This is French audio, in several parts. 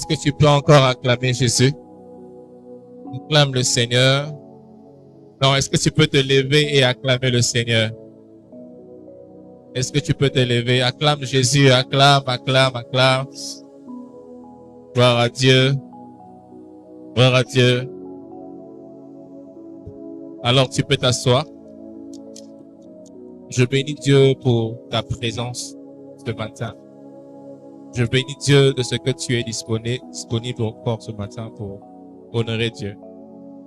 Est-ce que tu peux encore acclamer Jésus? Acclame le Seigneur. Non, est-ce que tu peux te lever et acclamer le Seigneur? Est-ce que tu peux te lever? Acclame Jésus, acclame, acclame, acclame. Gloire à Dieu. Gloire à Dieu. Alors tu peux t'asseoir. Je bénis Dieu pour ta présence ce matin. Je bénis Dieu de ce que tu es disponible encore ce matin pour honorer Dieu.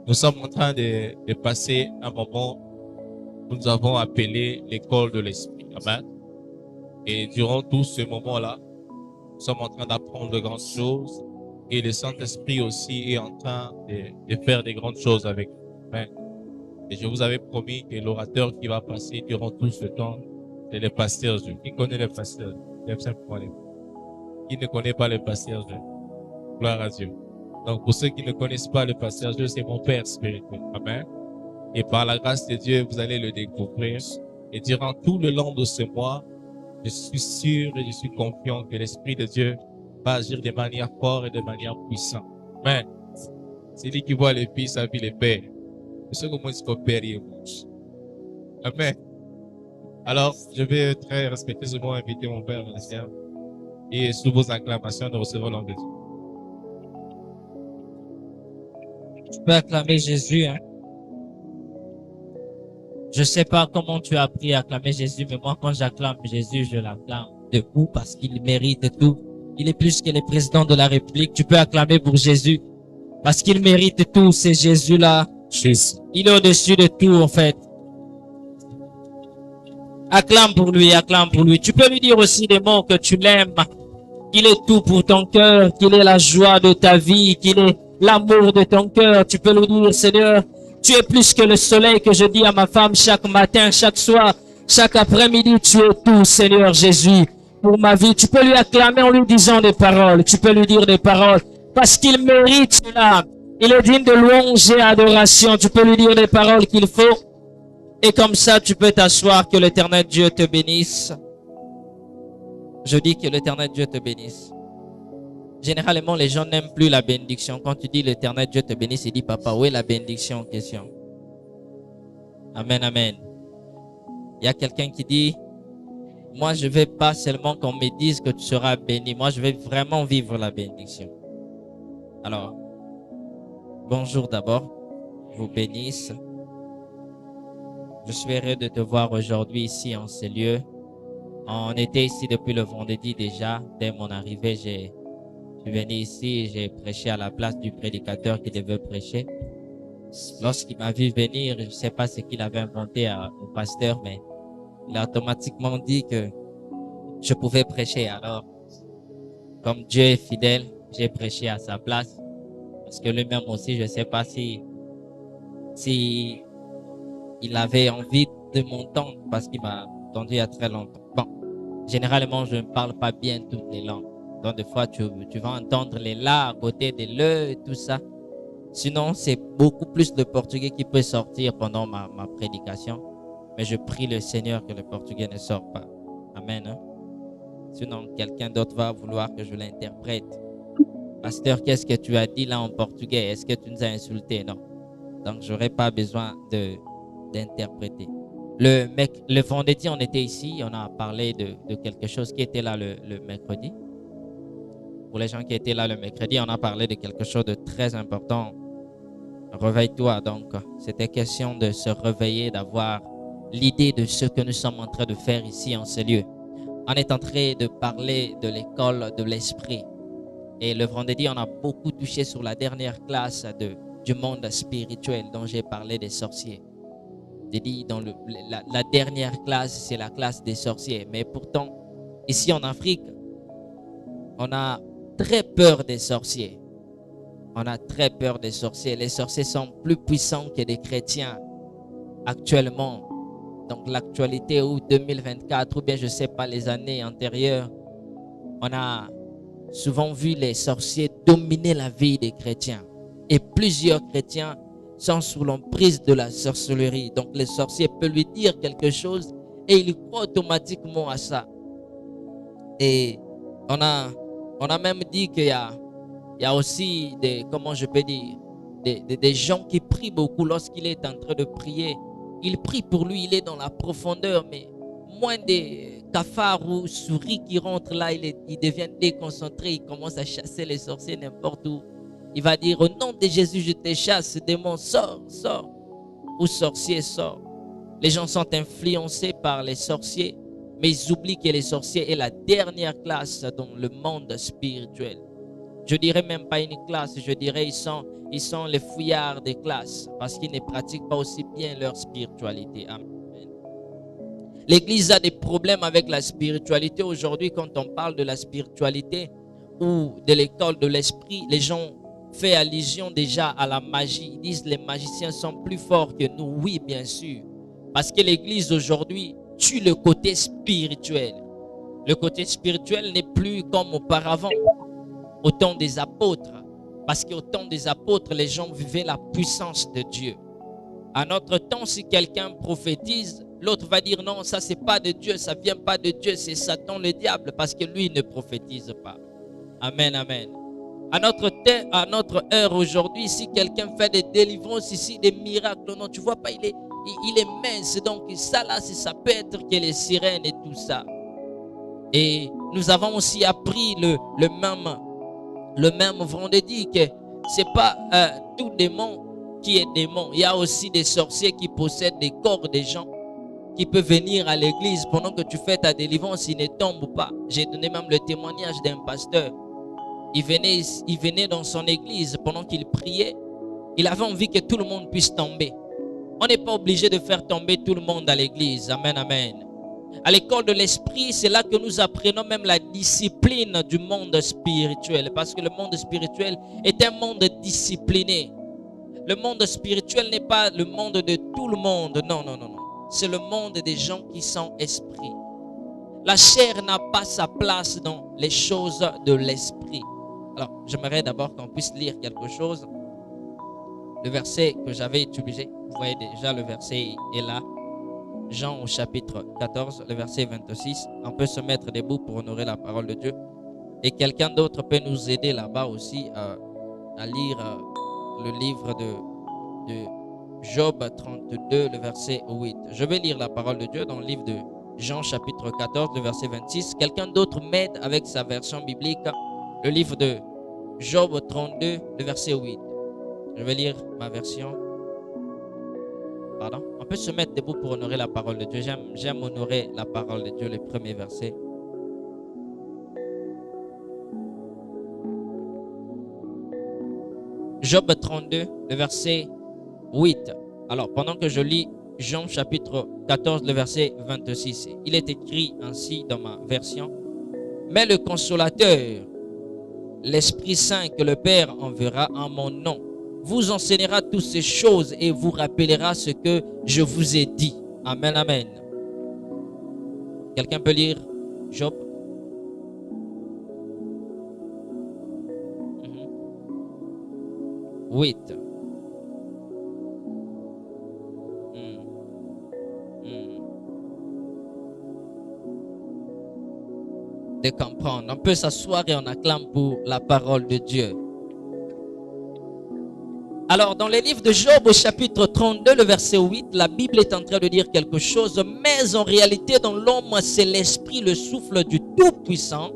Nous sommes en train de passer un moment que nous avons appelé l'école de l'esprit. Amen. Et durant tout ce moment-là, nous sommes en train d'apprendre de grandes choses et le Saint-Esprit aussi est en train de faire des grandes choses avec nous. Amen. Et je vous avais promis que l'orateur qui va passer durant tout ce temps, c'est le pasteur Dieu. Qui connaît le pasteur? Lève simplement les mains. Qui ne connaît pas le pasteur Dieu? Gloire à Dieu. Donc, pour ceux qui ne connaissent pas le pasteur Dieu, c'est mon Père spirituel. Amen. Et par la grâce de Dieu, vous allez le découvrir. Et durant tout le long de ce mois, je suis sûr et je suis confiant que l'Esprit de Dieu va agir de manière forte et de manière puissante. Amen. C'est lui qui voit les fils, sa vie les pères. C'est ce que moi, je père et bouche. Amen. Alors, je vais très respectueusement inviter mon Père dans la serre. Et sous vos acclamations, nous recevrons l'homme de Dieu. Tu peux acclamer Jésus, hein. Je sais pas comment tu as appris à acclamer Jésus, mais moi, quand j'acclame Jésus, je l'acclame debout parce qu'il mérite tout. Il est plus que le président de la République. Tu peux acclamer pour Jésus parce qu'il mérite tout. C'est Jésus-là. Jésus. Il est au-dessus de tout, en fait. Acclame pour lui, acclame pour lui. Tu peux lui dire aussi des mots que tu l'aimes, qu'il est tout pour ton cœur, qu'il est la joie de ta vie, qu'il est l'amour de ton cœur. Tu peux lui dire, Seigneur, tu es plus que le soleil que je dis à ma femme chaque matin, chaque soir, chaque après-midi. Tu es tout, Seigneur Jésus, pour ma vie. Tu peux lui acclamer en lui disant des paroles. Tu peux lui dire des paroles parce qu'il mérite cela. Il est digne de louange et adoration. Tu peux lui dire les paroles qu'il faut. Et comme ça, tu peux t'asseoir. Que l'Éternel Dieu te bénisse. Je dis que l'Éternel Dieu te bénisse. Généralement, les gens n'aiment plus la bénédiction. Quand tu dis l'Éternel Dieu te bénisse, il dit, papa, où est la bénédiction en question? Amen, amen. Il y a quelqu'un qui dit, moi, je ne veux pas seulement qu'on me dise que tu seras béni. Moi, je vais vraiment vivre la bénédiction. Alors, bonjour d'abord. Je vous bénisse. Je suis heureux de te voir aujourd'hui ici en ces lieux. On était ici depuis le vendredi déjà. Dès mon arrivée, je suis venu ici et j'ai prêché à la place du prédicateur qui devait prêcher. Lorsqu'il m'a vu venir, je ne sais pas ce qu'il avait inventé au pasteur, mais il a automatiquement dit que je pouvais prêcher. Alors, comme Dieu est fidèle, j'ai prêché à sa place. Parce que lui-même aussi, je ne sais pas si il avait envie de m'entendre parce qu'il m'a entendu il y a très longtemps. Bon, généralement, je ne parle pas bien toutes les langues. Donc, des fois, tu vas entendre les là à côté des le et tout ça. Sinon, c'est beaucoup plus de portugais qui peut sortir pendant ma prédication. Mais je prie le Seigneur que le portugais ne sorte pas. Amen. Hein? Sinon, quelqu'un d'autre va vouloir que je l'interprète. Pasteur, qu'est-ce que tu as dit là en portugais? Est-ce que tu nous as insultés? Non. Donc, j'aurais pas besoin d'interpréter. Le vendredi, on était ici, on a parlé de quelque chose qui était là le mercredi. Pour les gens qui étaient là le mercredi, on a parlé de quelque chose de très important. Réveille-toi. Donc, c'était question de se réveiller, d'avoir l'idée de ce que nous sommes en train de faire ici en ce lieu. On est en train de parler de l'école de l'esprit. Et le vendredi, on a beaucoup touché sur la dernière classe du monde spirituel dont j'ai parlé des sorciers. J'ai dit dans la dernière classe, c'est la classe des sorciers. Mais pourtant, ici en Afrique, on a très peur des sorciers. On a très peur des sorciers. Les sorciers sont plus puissants que les chrétiens actuellement. Donc l'actualité ou 2024 ou bien je ne sais pas les années antérieures, on a souvent vu les sorciers dominer la vie des chrétiens. Et plusieurs chrétiens sont sous l'emprise de la sorcellerie. Donc les sorciers peuvent lui dire quelque chose et il croit automatiquement à ça. Et on a même dit qu'il y a Il y a aussi des, comment je peux dire, des gens qui prient beaucoup lorsqu'il est en train de prier. Il prie pour lui, il est dans la profondeur, mais moins des cafards ou souris qui rentrent là, il devient déconcentré, il commence à chasser les sorciers n'importe où. Il va dire, au nom de Jésus, je te chasse, démon, sors, sors. Ou sorcier, sors. Les gens sont influencés par les sorciers, mais ils oublient que les sorciers est la dernière classe dans le monde spirituel. Je dirais même pas une classe, je dirais ils sont les fouillards des classes parce qu'ils ne pratiquent pas aussi bien leur spiritualité. Amen. L'Église a des problèmes avec la spiritualité. Aujourd'hui, quand on parle de la spiritualité ou de l'école de l'esprit, les gens font allusion déjà à la magie. Ils disent les magiciens sont plus forts que nous. Oui, bien sûr. Parce que l'Église aujourd'hui tue le côté spirituel. Le côté spirituel n'est plus comme auparavant, au temps des apôtres. Parce qu'au temps des apôtres, les gens vivaient la puissance de Dieu. À notre temps, si quelqu'un prophétise, l'autre va dire non, ça c'est pas de Dieu, ça vient pas de Dieu, c'est Satan le diable, parce que lui ne prophétise pas. Amen, amen. À notre heure aujourd'hui, si quelqu'un fait des délivrances ici, des miracles, non, tu vois pas, il est mince, donc ça là, ça peut être que les sirènes et tout ça. Et nous avons aussi appris le même vendredi que c'est pas tout démon qui est démon. Il y a aussi des sorciers qui possèdent des corps des gens qui peuvent venir à l'église pendant que tu fais ta délivrance, ils ne tombent pas. J'ai donné même le témoignage d'un pasteur. Il venait dans son église pendant qu'il priait. Il avait envie que tout le monde puisse tomber. On n'est pas obligé de faire tomber tout le monde à l'église. Amen, amen. À l'école de l'esprit, c'est là que nous apprenons même la discipline du monde spirituel. Parce que le monde spirituel est un monde discipliné. Le monde spirituel n'est pas le monde de tout le monde. Non, non, non, non. C'est le monde des gens qui sont esprits. La chair n'a pas sa place dans les choses de l'esprit. Alors, j'aimerais d'abord qu'on puisse lire quelque chose. Le verset que j'avais utilisé, vous voyez déjà le verset est là. Jean au chapitre 14, le verset 26. On peut se mettre debout pour honorer la parole de Dieu. Et quelqu'un d'autre peut nous aider là-bas aussi à lire le livre de Job 32, le verset 8. Je vais lire la parole de Dieu dans le livre de Jean chapitre 14, le verset 26. Quelqu'un d'autre m'aide avec sa version biblique. Le livre de Job 32, le verset 8. Je vais lire ma version. Pardon. On peut se mettre debout pour honorer la parole de Dieu. J'aime honorer la parole de Dieu, le premier verset. Job 32, le verset 8. Alors, pendant que je lis Jean chapitre 14, le verset 26, il est écrit ainsi dans ma version. Mais le consolateur, l'Esprit Saint que le Père enverra en mon nom, vous enseignera toutes ces choses et vous rappellera ce que je vous ai dit. Amen, amen. Quelqu'un peut lire Job? Huit. De comprendre. On peut s'asseoir et on acclame pour la parole de Dieu. Alors, dans le livre de Job, au chapitre 32, le verset 8, la Bible est en train de dire quelque chose, mais en réalité, dans l'homme, c'est l'esprit, le souffle du Tout-Puissant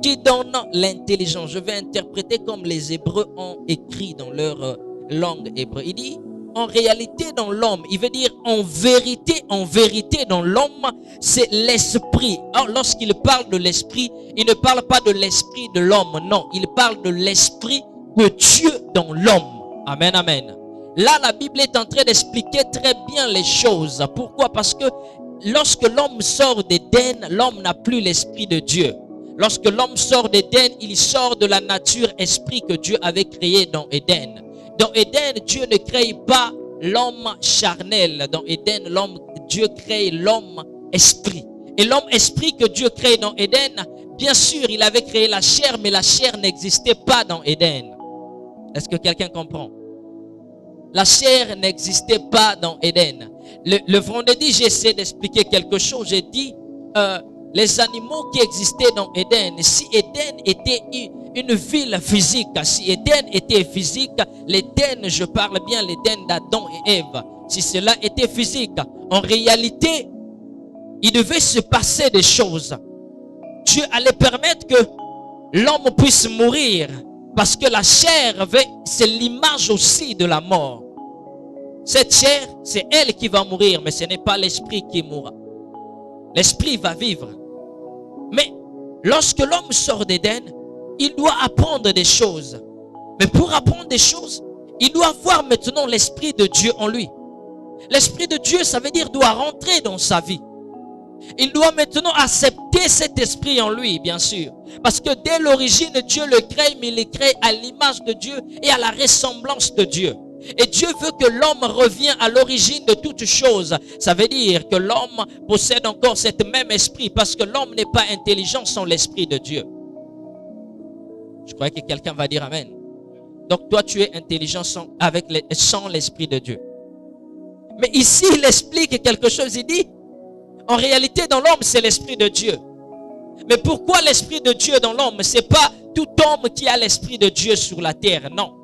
qui donne l'intelligence. Je vais interpréter comme les Hébreux ont écrit dans leur langue hébreu. Il dit, en réalité, dans l'homme, il veut dire en vérité dans l'homme, c'est l'esprit. Lorsqu'il parle de l'esprit, il ne parle pas de l'esprit de l'homme, non, il parle de l'esprit de Dieu dans l'homme. Amen, amen. Là, la Bible est en train d'expliquer très bien les choses. Pourquoi? Parce que lorsque l'homme sort d'Éden, l'homme n'a plus l'esprit de Dieu. Lorsque l'homme sort d'Éden, il sort de la nature esprit que Dieu avait créé dans Éden. Dans Éden, Dieu ne crée pas l'homme charnel. Dans Éden, Dieu crée l'homme esprit. Et l'homme esprit que Dieu crée dans Éden, bien sûr, il avait créé la chair, mais la chair n'existait pas dans Éden. Est-ce que quelqu'un comprend? La chair n'existait pas dans Éden. Le vendredi, j'essaie d'expliquer quelque chose. J'ai dit, les animaux qui existaient dans Éden, si Éden était une ville physique, si Éden était physique, l'Éden, je parle bien l'Éden d'Adam et Ève, si cela était physique, en réalité, il devait se passer des choses. Dieu allait permettre que l'homme puisse mourir, parce que la chair, c'est l'image aussi de la mort. Cette chair, c'est elle qui va mourir, mais ce n'est pas l'esprit qui mourra. L'esprit va vivre. Mais lorsque l'homme sort d'Éden, il doit apprendre des choses. Mais pour apprendre des choses, il doit avoir maintenant l'esprit de Dieu en lui. L'esprit de Dieu, ça veut dire doit rentrer dans sa vie. Il doit maintenant accepter cet esprit en lui, bien sûr. Parce que dès l'origine, Dieu le crée, mais il le crée à l'image de Dieu et à la ressemblance de Dieu. Et Dieu veut que l'homme revienne à l'origine de toutes choses. Ça veut dire que l'homme possède encore cet même esprit, parce que l'homme n'est pas intelligent sans l'esprit de Dieu. Je crois que quelqu'un va dire Amen. Donc toi, tu es intelligent sans l'esprit de Dieu. Mais ici, il explique quelque chose. Il dit, en réalité, dans l'homme, c'est l'esprit de Dieu. Mais pourquoi l'esprit de Dieu dans l'homme? C'est pas tout homme qui a l'esprit de Dieu sur la terre, non.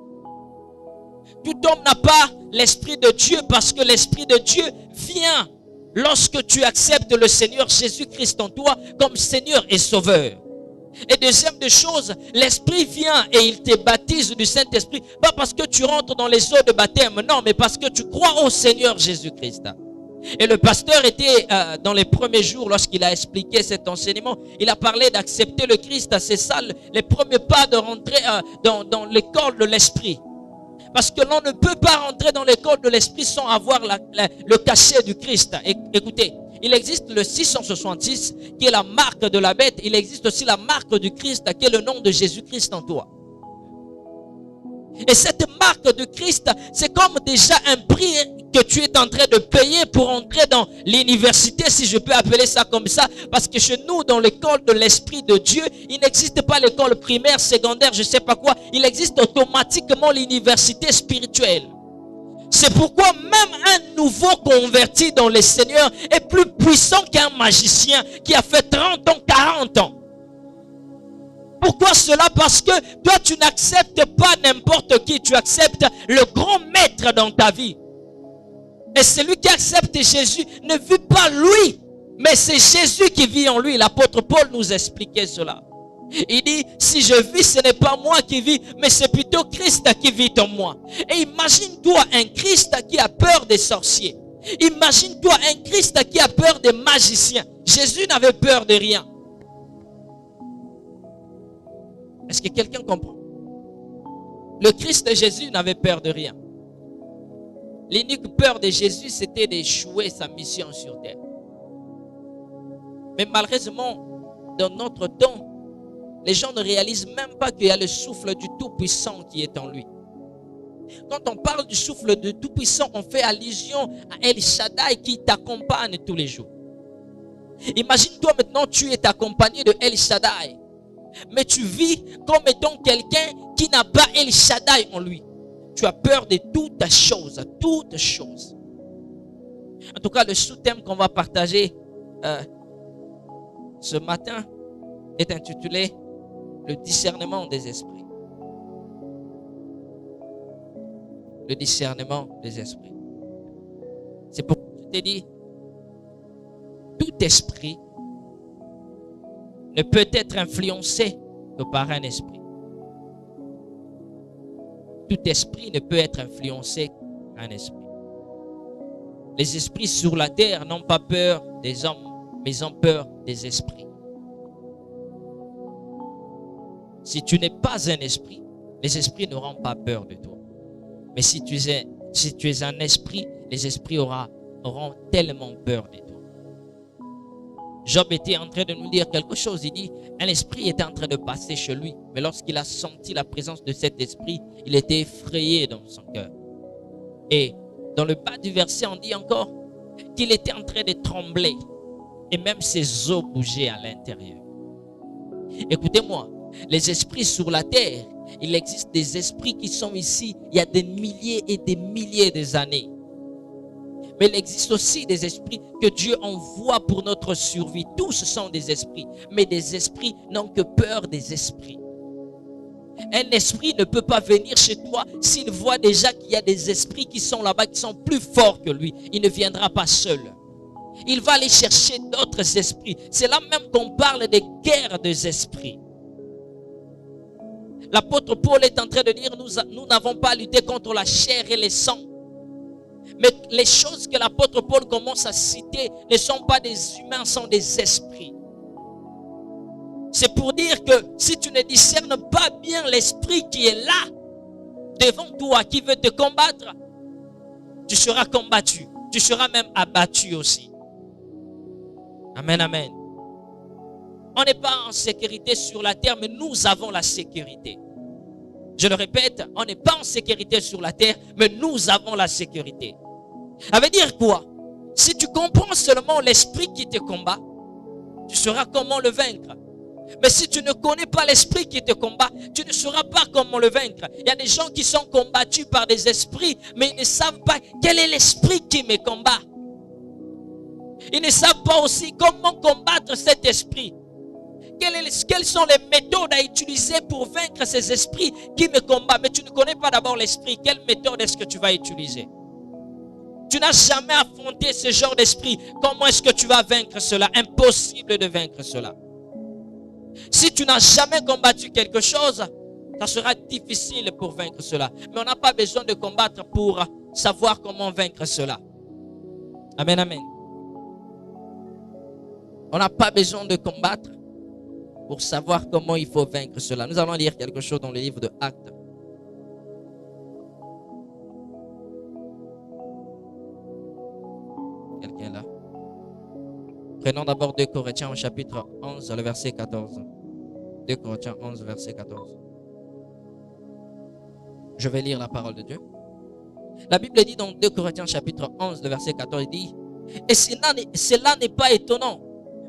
Tout homme n'a pas l'esprit de Dieu, parce que l'esprit de Dieu vient lorsque tu acceptes le Seigneur Jésus-Christ en toi comme Seigneur et Sauveur. Et deuxième des choses, l'Esprit vient et il te baptise du Saint-Esprit, pas parce que tu rentres dans les eaux de baptême, non, mais parce que tu crois au Seigneur Jésus-Christ. Et le pasteur était dans les premiers jours, lorsqu'il a expliqué cet enseignement, il a parlé d'accepter le Christ. C'est ça, les premiers pas de rentrer dans l'école de l'Esprit. Parce que l'on ne peut pas rentrer dans l'école de l'Esprit sans avoir le cachet du Christ. Écoutez, il existe le 666 qui est la marque de la bête. Il existe aussi la marque du Christ qui est le nom de Jésus-Christ en toi. Et cette marque de Christ, c'est comme déjà un prix que tu es en train de payer pour entrer dans l'université, si je peux appeler ça comme ça. Parce que chez nous, dans l'école de l'Esprit de Dieu, il n'existe pas l'école primaire, secondaire, je ne sais pas quoi. Il existe automatiquement l'université spirituelle. C'est pourquoi même un nouveau converti dans le Seigneur est plus puissant qu'un magicien qui a fait 30 ans, 40 ans. Pourquoi cela? Parce que toi, tu n'acceptes pas n'importe qui. Tu acceptes le grand maître dans ta vie. Et celui qui accepte Jésus ne vit pas lui, mais c'est Jésus qui vit en lui. L'apôtre Paul nous expliquait cela. Il dit, si je vis, ce n'est pas moi qui vis, mais c'est plutôt Christ qui vit en moi. Et imagine-toi un Christ qui a peur des sorciers. Imagine-toi un Christ qui a peur des magiciens. Jésus n'avait peur de rien. Est-ce que quelqu'un comprend? Le Christ de Jésus n'avait peur de rien. L'unique peur de Jésus, c'était d'échouer sa mission sur terre. Mais malheureusement, dans notre temps, les gens ne réalisent même pas qu'il y a le souffle du Tout-Puissant qui est en lui. Quand on parle du souffle du Tout-Puissant, on fait allusion à El Shaddai qui t'accompagne tous les jours. Imagine-toi maintenant, tu es accompagné de El Shaddai. Mais tu vis comme étant quelqu'un qui n'a pas El Shaddai en lui. Tu as peur de toutes choses, toutes choses. En tout cas, le sous-thème qu'on va partager ce matin est intitulé « Le discernement des esprits ». Le discernement des esprits. C'est pourquoi je t'ai dit, tout esprit ne peut être influencé que par un esprit. Tout esprit ne peut être influencé par un esprit. Les esprits sur la terre n'ont pas peur des hommes, mais ils ont peur des esprits. Si tu n'es pas un esprit, les esprits n'auront pas peur de toi. Mais si tu es un esprit, les esprits auront tellement peur de toi. Job était en train de nous dire quelque chose. Il dit, un esprit était en train de passer chez lui. Mais lorsqu'il a senti la présence de cet esprit, il était effrayé dans son cœur. Et dans le bas du verset, on dit encore qu'il était en train de trembler. Et même ses os bougeaient à l'intérieur. Écoutez-moi, les esprits sur la terre, il existe des esprits qui sont ici il y a des milliers et des milliers d'années. Mais il existe aussi des esprits que Dieu envoie pour notre survie. Tous sont des esprits, mais des esprits n'ont que peur des esprits. Un esprit ne peut pas venir chez toi s'il voit déjà qu'il y a des esprits qui sont là-bas, qui sont plus forts que lui. Il ne viendra pas seul. Il va aller chercher d'autres esprits. C'est là même qu'on parle des guerres des esprits. L'apôtre Paul est en train de dire, nous n'avons pas lutté contre la chair et le sang. Mais les choses que l'apôtre Paul commence à citer ne sont pas des humains, sont des esprits. C'est pour dire que si tu ne discernes pas bien l'esprit qui est là, devant toi, qui veut te combattre, tu seras combattu. Tu seras même abattu aussi. Amen, amen. On n'est pas en sécurité sur la terre, mais nous avons la sécurité. Je le répète, on n'est pas en sécurité sur la terre, mais nous avons la sécurité. Ça veut dire quoi? Si tu comprends seulement l'esprit qui te combat, tu sauras comment le vaincre. Mais si tu ne connais pas l'esprit qui te combat, tu ne sauras pas comment le vaincre. Il y a des gens qui sont combattus par des esprits, mais ils ne savent pas quel est l'esprit qui me combat. Ils ne savent pas aussi comment combattre cet esprit. Quelles sont les méthodes à utiliser pour vaincre ces esprits qui me combattent? Mais tu ne connais pas d'abord l'esprit. Quelle méthode est-ce que tu vas utiliser? Tu n'as jamais affronté ce genre d'esprit. Comment est-ce que tu vas vaincre cela? Impossible de vaincre cela. Si tu n'as jamais combattu quelque chose, ça sera difficile pour vaincre cela. Mais on n'a pas besoin de combattre pour savoir comment vaincre cela. Amen, amen. On n'a pas besoin de combattre pour savoir comment il faut vaincre cela. Nous allons lire quelque chose dans le livre de Actes. Quelqu'un là? Prenons d'abord 2 Corinthiens au chapitre 11, le verset 14. 2 Corinthiens 11, verset 14. Je vais lire la parole de Dieu. La Bible dit dans 2 Corinthiens chapitre 11, le verset 14, il dit, et cela n'est pas étonnant,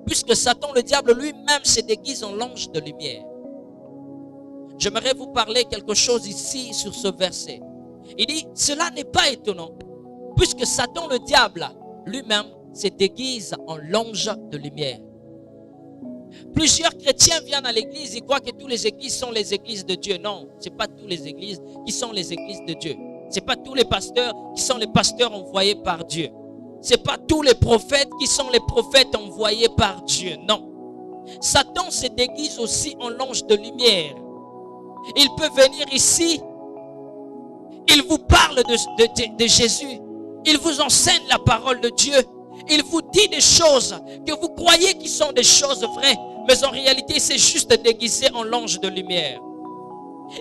puisque Satan, le diable lui-même, se déguise en l'ange de lumière. J'aimerais vous parler quelque chose ici sur ce verset. Il dit, cela n'est pas étonnant, puisque Satan, le diable, lui-même, se déguise en l'ange de lumière. Plusieurs chrétiens viennent à l'église, ils croient que toutes les églises sont les églises de Dieu. Non, ce n'est pas toutes les églises qui sont les églises de Dieu. Ce n'est pas tous les pasteurs qui sont les pasteurs envoyés par Dieu. Ce n'est pas tous les prophètes qui sont les prophètes envoyés par Dieu. Non. Satan se déguise aussi en l'ange de lumière. Il peut venir ici. Il vous parle de Jésus. Il vous enseigne la parole de Dieu. Il vous dit des choses que vous croyez qui sont des choses vraies. Mais en réalité, c'est juste déguisé en l'ange de lumière.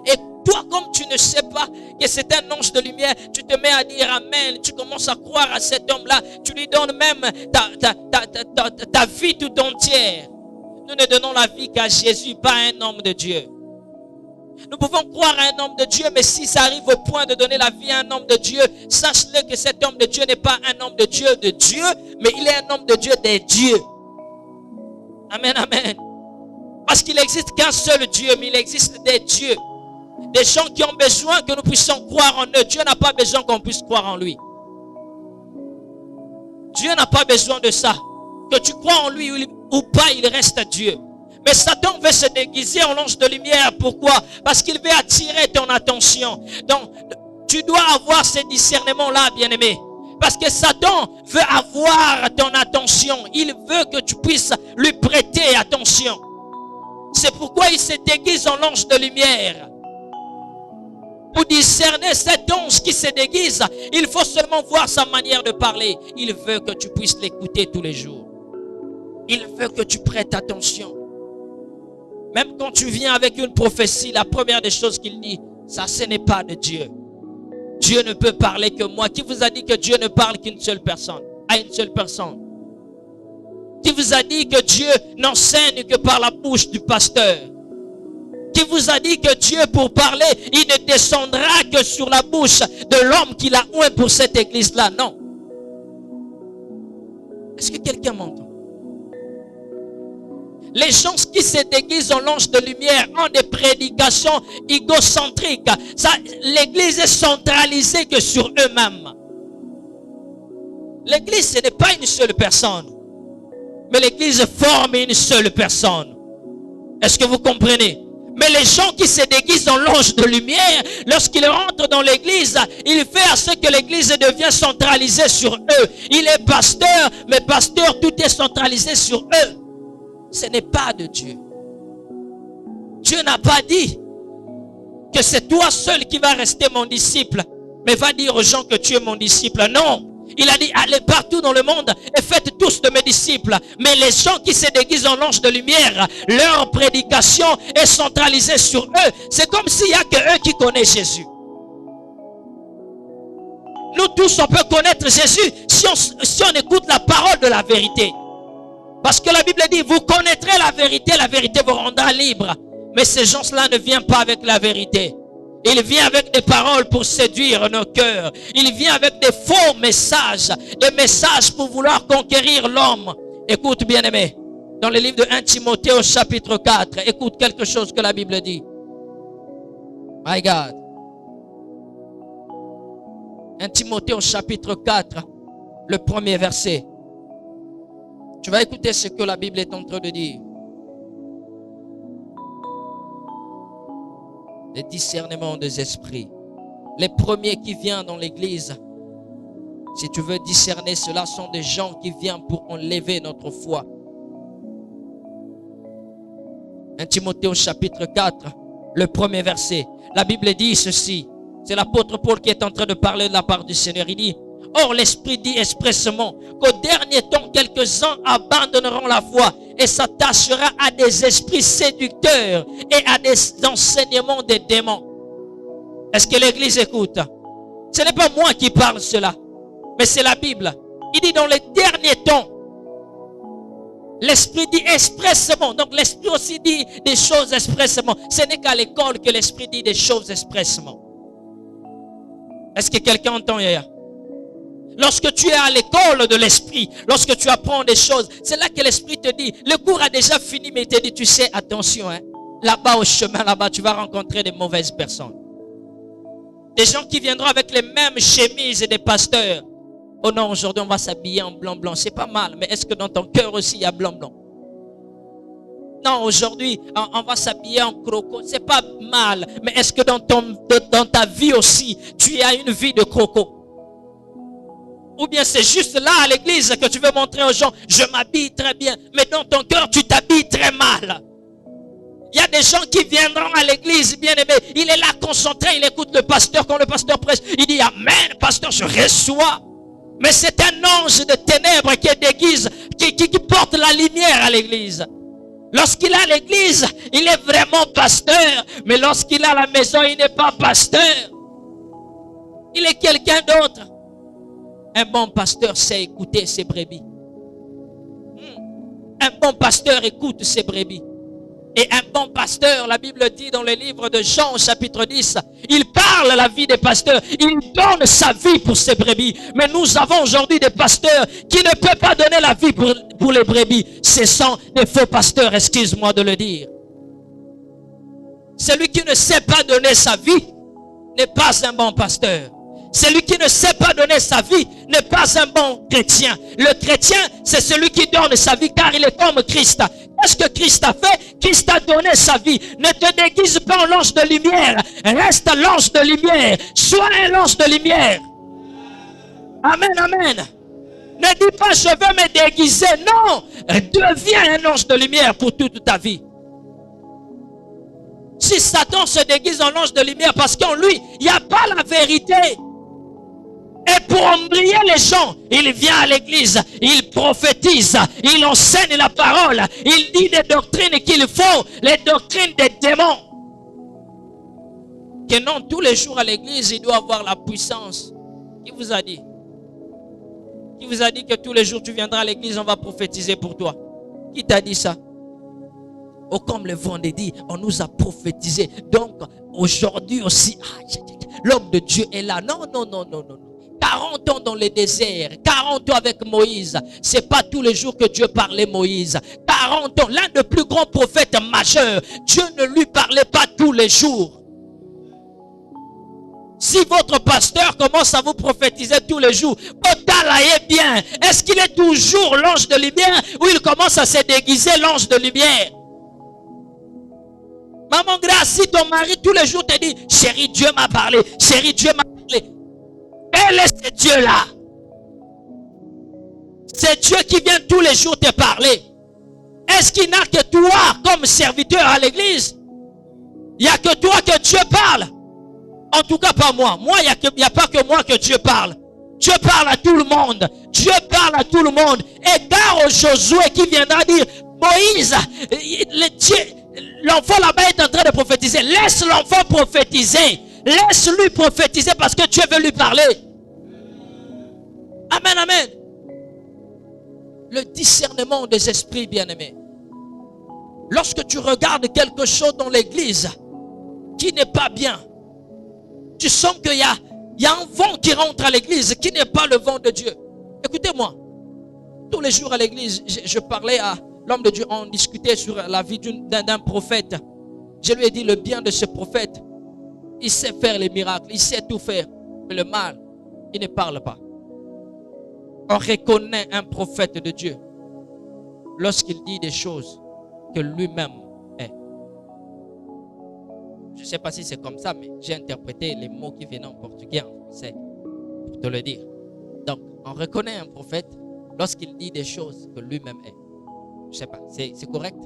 Et toi, comme tu ne sais pas que c'est un ange de lumière, tu te mets à dire Amen. Tu commences à croire à cet homme-là. Tu lui donnes même ta vie tout entière. Nous ne donnons la vie qu'à Jésus, pas à un homme de Dieu. Nous pouvons croire à un homme de Dieu, mais si ça arrive au point de donner la vie à un homme de Dieu, sache-le que cet homme de Dieu n'est pas un homme de Dieu, mais il est un homme de Dieu des dieux. Amen, amen. Parce qu'il n'existe qu'un seul Dieu, mais il existe des dieux. Des gens qui ont besoin que nous puissions croire en eux. Dieu n'a pas besoin qu'on puisse croire en lui. Dieu n'a pas besoin de ça. Que tu crois en lui ou pas, il reste Dieu. Mais Satan veut se déguiser en l'ange de lumière. Pourquoi? Parce qu'il veut attirer ton attention. Donc, tu dois avoir ce discernement-là, bien-aimé. Parce que Satan veut avoir ton attention. Il veut que tu puisses lui prêter attention. C'est pourquoi il se déguise en l'ange de lumière. Pour discerner cet ange qui se déguise, il faut seulement voir sa manière de parler. Il veut que tu puisses l'écouter tous les jours. Il veut que tu prêtes attention. Même quand tu viens avec une prophétie, la première des choses qu'il dit, ça ce n'est pas de Dieu. Dieu ne peut parler que moi. Qui vous a dit que Dieu ne parle qu'une seule personne? À une seule personne. Qui vous a dit que Dieu n'enseigne que par la bouche du pasteur? Qui vous a dit que Dieu, pour parler, il ne descendra que sur la bouche de l'homme qu'il a oint pour cette église-là? Non. Est-ce que quelqu'un m'entend? Les gens qui se déguisent en l'ange de lumière ont des prédications égocentriques. L'église est centralisée que sur eux-mêmes. L'église, ce n'est pas une seule personne. Mais l'église forme une seule personne. Est-ce que vous comprenez? Mais les gens qui se déguisent en l'ange de lumière, lorsqu'ils rentrent dans l'église, il fait à ce que l'église devienne centralisée sur eux. Il est pasteur, mais pasteur, tout est centralisé sur eux. Ce n'est pas de Dieu. Dieu n'a pas dit que c'est toi seul qui vas rester mon disciple, mais va dire aux gens que tu es mon disciple. Non. Il a dit, allez partout dans le monde et faites tous de mes disciples. Mais les gens qui se déguisent en ange de lumière, leur prédication est centralisée sur eux. C'est comme s'il n'y a que eux qui connaissent Jésus. Nous tous, on peut connaître Jésus si on écoute la parole de la vérité. Parce que la Bible dit, vous connaîtrez la vérité vous rendra libre. Mais ces gens-là ne viennent pas avec la vérité. Il vient avec des paroles pour séduire nos cœurs. Il vient avec des faux messages. Des messages pour vouloir conquérir l'homme. Écoute, bien-aimé. Dans le livre de 1 Timothée au chapitre 4. Écoute quelque chose que la Bible dit. My God. 1 Timothée au chapitre 4. Le premier verset. Tu vas écouter ce que la Bible est en train de dire. Le discernement des esprits. Les premiers qui viennent dans l'église, si tu veux discerner, cela sont des gens qui viennent pour enlever notre foi. 1 Timothée au chapitre 4, le premier verset. La Bible dit ceci. C'est l'apôtre Paul qui est en train de parler de la part du Seigneur. Il dit, or l'Esprit dit expressément qu'au dernier temps, quelques-uns abandonneront la foi et s'attachera à des esprits séducteurs et à des enseignements des démons. Est-ce que l'église écoute? Ce n'est pas moi qui parle cela, mais c'est la Bible. Il dit dans les derniers temps, l'Esprit dit expressément. Donc l'Esprit aussi dit des choses expressément. Ce n'est qu'à l'école que l'Esprit dit des choses expressément. Est-ce que quelqu'un entend hier? Lorsque tu es à l'école de l'esprit, lorsque tu apprends des choses, c'est là que l'esprit te dit, le cours a déjà fini, mais il te dit, tu sais, attention, hein, là-bas au chemin, là-bas, tu vas rencontrer des mauvaises personnes. Des gens qui viendront avec les mêmes chemises des pasteurs. Oh non, aujourd'hui, on va s'habiller en blanc-blanc. C'est pas mal, mais est-ce que dans ton cœur aussi, il y a blanc-blanc? Non, aujourd'hui, on va s'habiller en croco. C'est pas mal, mais est-ce que dans ta vie aussi, tu as une vie de croco? Ou bien c'est juste là à l'église que tu veux montrer aux gens, je m'habille très bien, mais dans ton cœur, tu t'habilles très mal. Il y a des gens qui viendront à l'église, bien aimé. Il est là concentré, il écoute le pasteur. Quand le pasteur prêche, il dit amen, pasteur, je reçois. Mais c'est un ange de ténèbres qui déguise, qui porte la lumière à l'église. Lorsqu'il est à l'église, il est vraiment pasteur. Mais lorsqu'il est à la maison, il n'est pas pasteur. Il est quelqu'un d'autre. Un bon pasteur sait écouter ses brebis. Un bon pasteur écoute ses brebis. Et un bon pasteur, la Bible dit dans le livre de Jean, chapitre 10, il parle la vie des pasteurs. Il donne sa vie pour ses brebis. Mais nous avons aujourd'hui des pasteurs qui ne peuvent pas donner la vie pour les brebis. Ce sont des faux pasteurs, excuse-moi de le dire. Celui qui ne sait pas donner sa vie n'est pas un bon pasteur. Celui qui ne sait pas donner sa vie n'est pas un bon chrétien. Le chrétien, c'est celui qui donne sa vie car il est comme Christ. Qu'est-ce que Christ a fait? Christ a donné sa vie. Ne te déguise pas en l'ange de lumière. Reste l'ange de lumière. Sois un ange de lumière. Amen, amen. Ne dis pas je veux me déguiser. Non. Deviens un ange de lumière pour toute ta vie. Si Satan se déguise en ange de lumière parce qu'en lui, il n'y a pas la vérité. Et pour embrayer les gens, il vient à l'église, il prophétise, il enseigne la parole, il dit des doctrines qu'il faut, les doctrines des démons. Que non, tous les jours à l'église, il doit avoir la puissance. Qui vous a dit? Qui vous a dit que tous les jours tu viendras à l'église, on va prophétiser pour toi? Qui t'a dit ça? Oh, comme le vendredi, on nous a prophétisé. Donc, aujourd'hui aussi, l'homme de Dieu est là. Non, non, non, non, non. 40 ans dans le désert, 40 ans avec Moïse. C'est pas tous les jours que Dieu parlait Moïse. 40 ans, l'un des plus grands prophètes majeurs. Dieu ne lui parlait pas tous les jours. Si votre pasteur commence à vous prophétiser tous les jours, est bien. Est-ce qu'il est toujours l'ange de lumière ou il commence à se déguiser l'ange de lumière? Maman Grâce, si ton mari tous les jours te dit, chérie, Dieu m'a parlé, chérie, Dieu m'a parlé. Quel est ce Dieu-là? C'est Dieu qui vient tous les jours te parler. Est-ce qu'il n'a que toi comme serviteur à l'église? Il n'y a que toi que Dieu parle. En tout cas, pas moi. Moi, il n'y a pas que moi que Dieu parle. Dieu parle à tout le monde. Dieu parle à tout le monde. Égare au Josué qui viendra dire, Moïse, l'enfant là-bas est en train de prophétiser. Laisse l'enfant prophétiser. Laisse-lui prophétiser parce que Dieu veut lui parler. Amen, amen. Le discernement des esprits, bien-aimés. Lorsque tu regardes quelque chose dans l'église qui n'est pas bien, tu sens qu'il y a un vent qui rentre à l'église qui n'est pas le vent de Dieu. Écoutez-moi, tous les jours à l'église, je parlais à l'homme de Dieu, on discutait sur la vie d'un prophète. Je lui ai dit le bien de ce prophète. Il sait faire les miracles, il sait tout faire. Mais le mal, il ne parle pas. On reconnaît un prophète de Dieu lorsqu'il dit des choses que lui-même est. Je ne sais pas si c'est comme ça, mais j'ai interprété les mots qui venaient en portugais, en français, pour te le dire. Donc, on reconnaît un prophète lorsqu'il dit des choses que lui-même est. Je ne sais pas, c'est correct?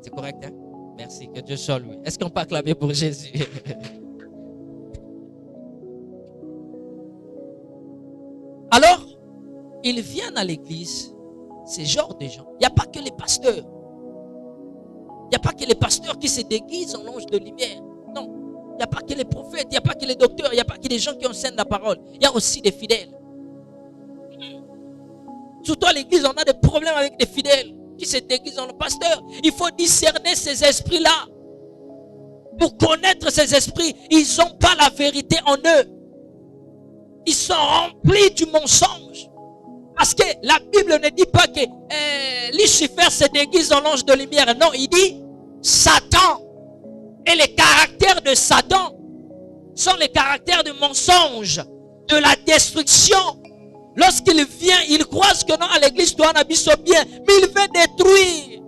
C'est correct, hein? Merci, que Dieu soit loué. Est-ce qu'on peut acclamer pour Jésus? Alors, ils viennent à l'église, ces genres de gens. Il n'y a pas que les pasteurs. Il n'y a pas que les pasteurs qui se déguisent en ange de lumière. Non. Il n'y a pas que les prophètes, il n'y a pas que les docteurs, il n'y a pas que les gens qui enseignent la parole. Il y a aussi des fidèles. Surtout à l'église, on a des problèmes avec des fidèles qui se déguisent en pasteur. Il faut discerner ces esprits-là. Pour connaître ces esprits, ils n'ont pas la vérité en eux. Ils sont remplis du mensonge. Parce que la Bible ne dit pas que Lucifer se déguise en ange de lumière. Non, il dit Satan. Et les caractères de Satan sont les caractères de mensonge, de la destruction. Lorsqu'il vient, il croise que non, à l'église, toi, on habite bien, mais il veut détruire.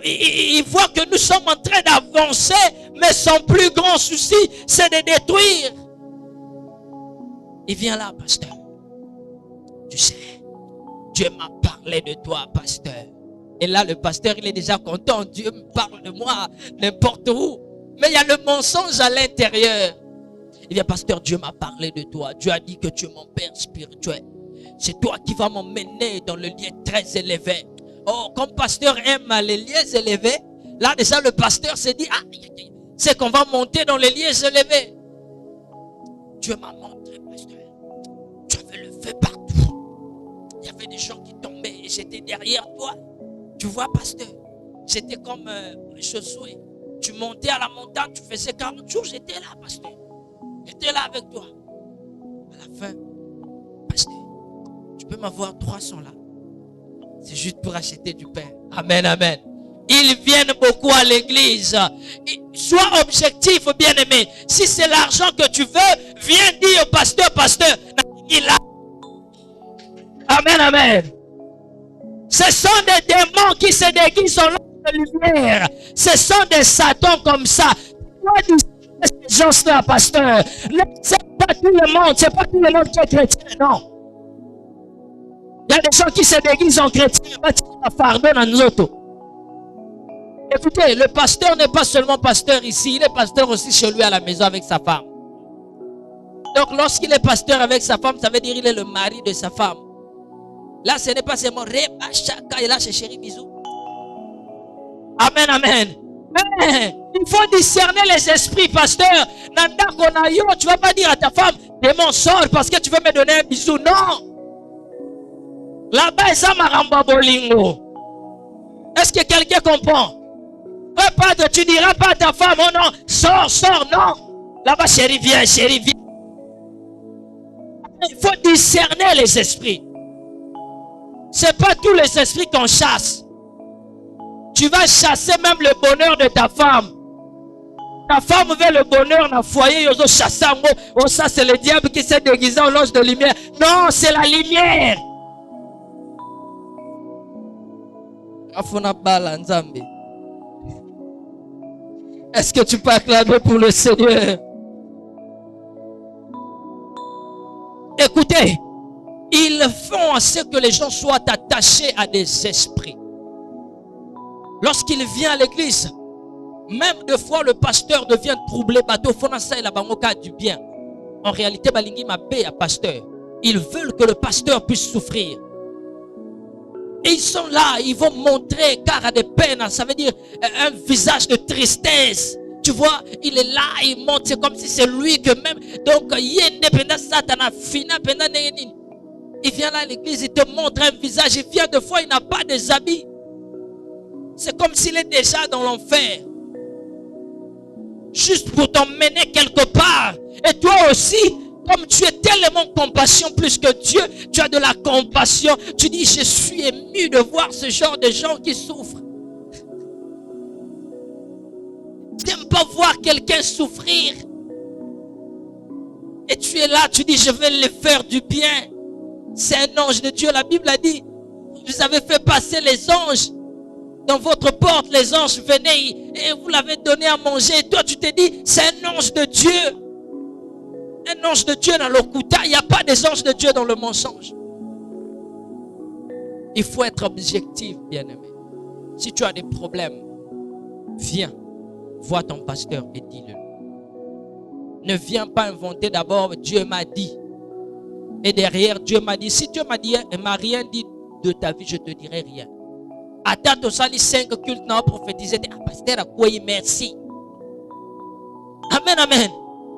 Il voit que nous sommes en train d'avancer, mais son plus grand souci, c'est de détruire. Il vient là, pasteur. Tu sais, Dieu m'a parlé de toi, pasteur. Et là, le pasteur, il est déjà content. Dieu me parle de moi n'importe où. Mais il y a le mensonge à l'intérieur. Il dit, pasteur, Dieu m'a parlé de toi. Dieu a dit que tu es mon père spirituel. C'est toi qui vas m'emmener dans le lieu très élevé. Oh, comme pasteur aime les lieux élevés, là déjà le pasteur s'est dit, c'est qu'on va monter dans les lieux élevés. Dieu m'a montré, pasteur. Tu avais le feu partout. Il y avait des gens qui tombaient et j'étais derrière toi. Tu vois, pasteur, j'étais comme Josué. Tu montais à la montagne, tu faisais 40 jours, j'étais là, pasteur. J'étais là avec toi. À la fin, pasteur, tu peux m'avoir 300 là. C'est juste pour acheter du pain. Amen, amen. Ils viennent beaucoup à l'église. Sois objectif, bien-aimé. Si c'est l'argent que tu veux, viens dire au pasteur, pasteur, il a. Amen, amen. Ce sont des démons qui se déguisent en l'ombre de lumière. Ce sont des satans comme ça. Ces gens-là, pasteur, c'est pas tout le monde, c'est pas tout le monde qui est chrétien, non. Il y a des gens qui se déguisent en chrétiens, fardeau dans nous autres. Écoutez, le pasteur n'est pas seulement pasteur ici, il est pasteur aussi chez lui à la maison avec sa femme. Donc lorsqu'il est pasteur avec sa femme, ça veut dire qu'il est le mari de sa femme. Là, ce n'est pas seulement Reba Chaka et là, c'est chéri bisous. Amen, amen. Mais il faut discerner les esprits, pasteur. Nanda Konayo, tu ne vas pas dire à ta femme, démon sort parce que tu veux me donner un bisou. Non. Là-bas, ça m'a ramba bolingo. Est-ce que quelqu'un comprend? Pas, tu diras pas à ta femme, oh non, sors, sors, non. Là-bas, chérie, viens, chérie, viens. Il faut discerner les esprits. Ce n'est pas tous les esprits qu'on chasse. Tu vas chasser même le bonheur de ta femme. Ta femme veut le bonheur dans le foyer, ils ont chassé. Oh, ça, c'est le diable qui s'est déguisé en ange de lumière. Non, c'est la lumière. Est-ce que tu peux acclamer pour le Seigneur? Écoutez, ils font en sorte que les gens soient attachés à des esprits. Lorsqu'il vient à l'église, même deux fois le pasteur devient troublé. Du bien. En réalité, balingi m'a payé à pasteur. Ils veulent que le pasteur puisse souffrir. Et ils sont là, ils vont montrer car à des peines, ça veut dire un visage de tristesse. Tu vois, il est là, il monte, c'est comme si c'est lui que même. Donc, il vient là à l'église, il te montre un visage, il vient deux fois, il n'a pas des habits. C'est comme s'il est déjà dans l'enfer. Juste pour t'emmener quelque part. Et toi aussi, comme tu es tellement compassion plus que Dieu, tu as de la compassion. Tu dis, je suis ému de voir ce genre de gens qui souffrent. Tu n'aimes pas voir quelqu'un souffrir. Et tu es là, tu dis, je vais lui faire du bien. C'est un ange de Dieu. La Bible a dit, vous avez fait passer les anges dans votre porte. Les anges venaient et vous l'avez donné à manger. Et toi, tu te dis, c'est un ange de Dieu. Un ange de Dieu dans l'Okuta. Il n'y a pas des anges de Dieu dans le mensonge. Il faut être objectif, bien-aimé. Si tu as des problèmes, viens, vois ton pasteur et dis-le. Ne viens pas inventer d'abord, Dieu m'a dit. Et derrière, Dieu m'a dit. Si Dieu m'a rien dit de ta vie, je ne te dirai rien. Attends, tu as 5 cultes, non, prophétiser. Ah, pasteur, à quoi il merci. Amen, amen.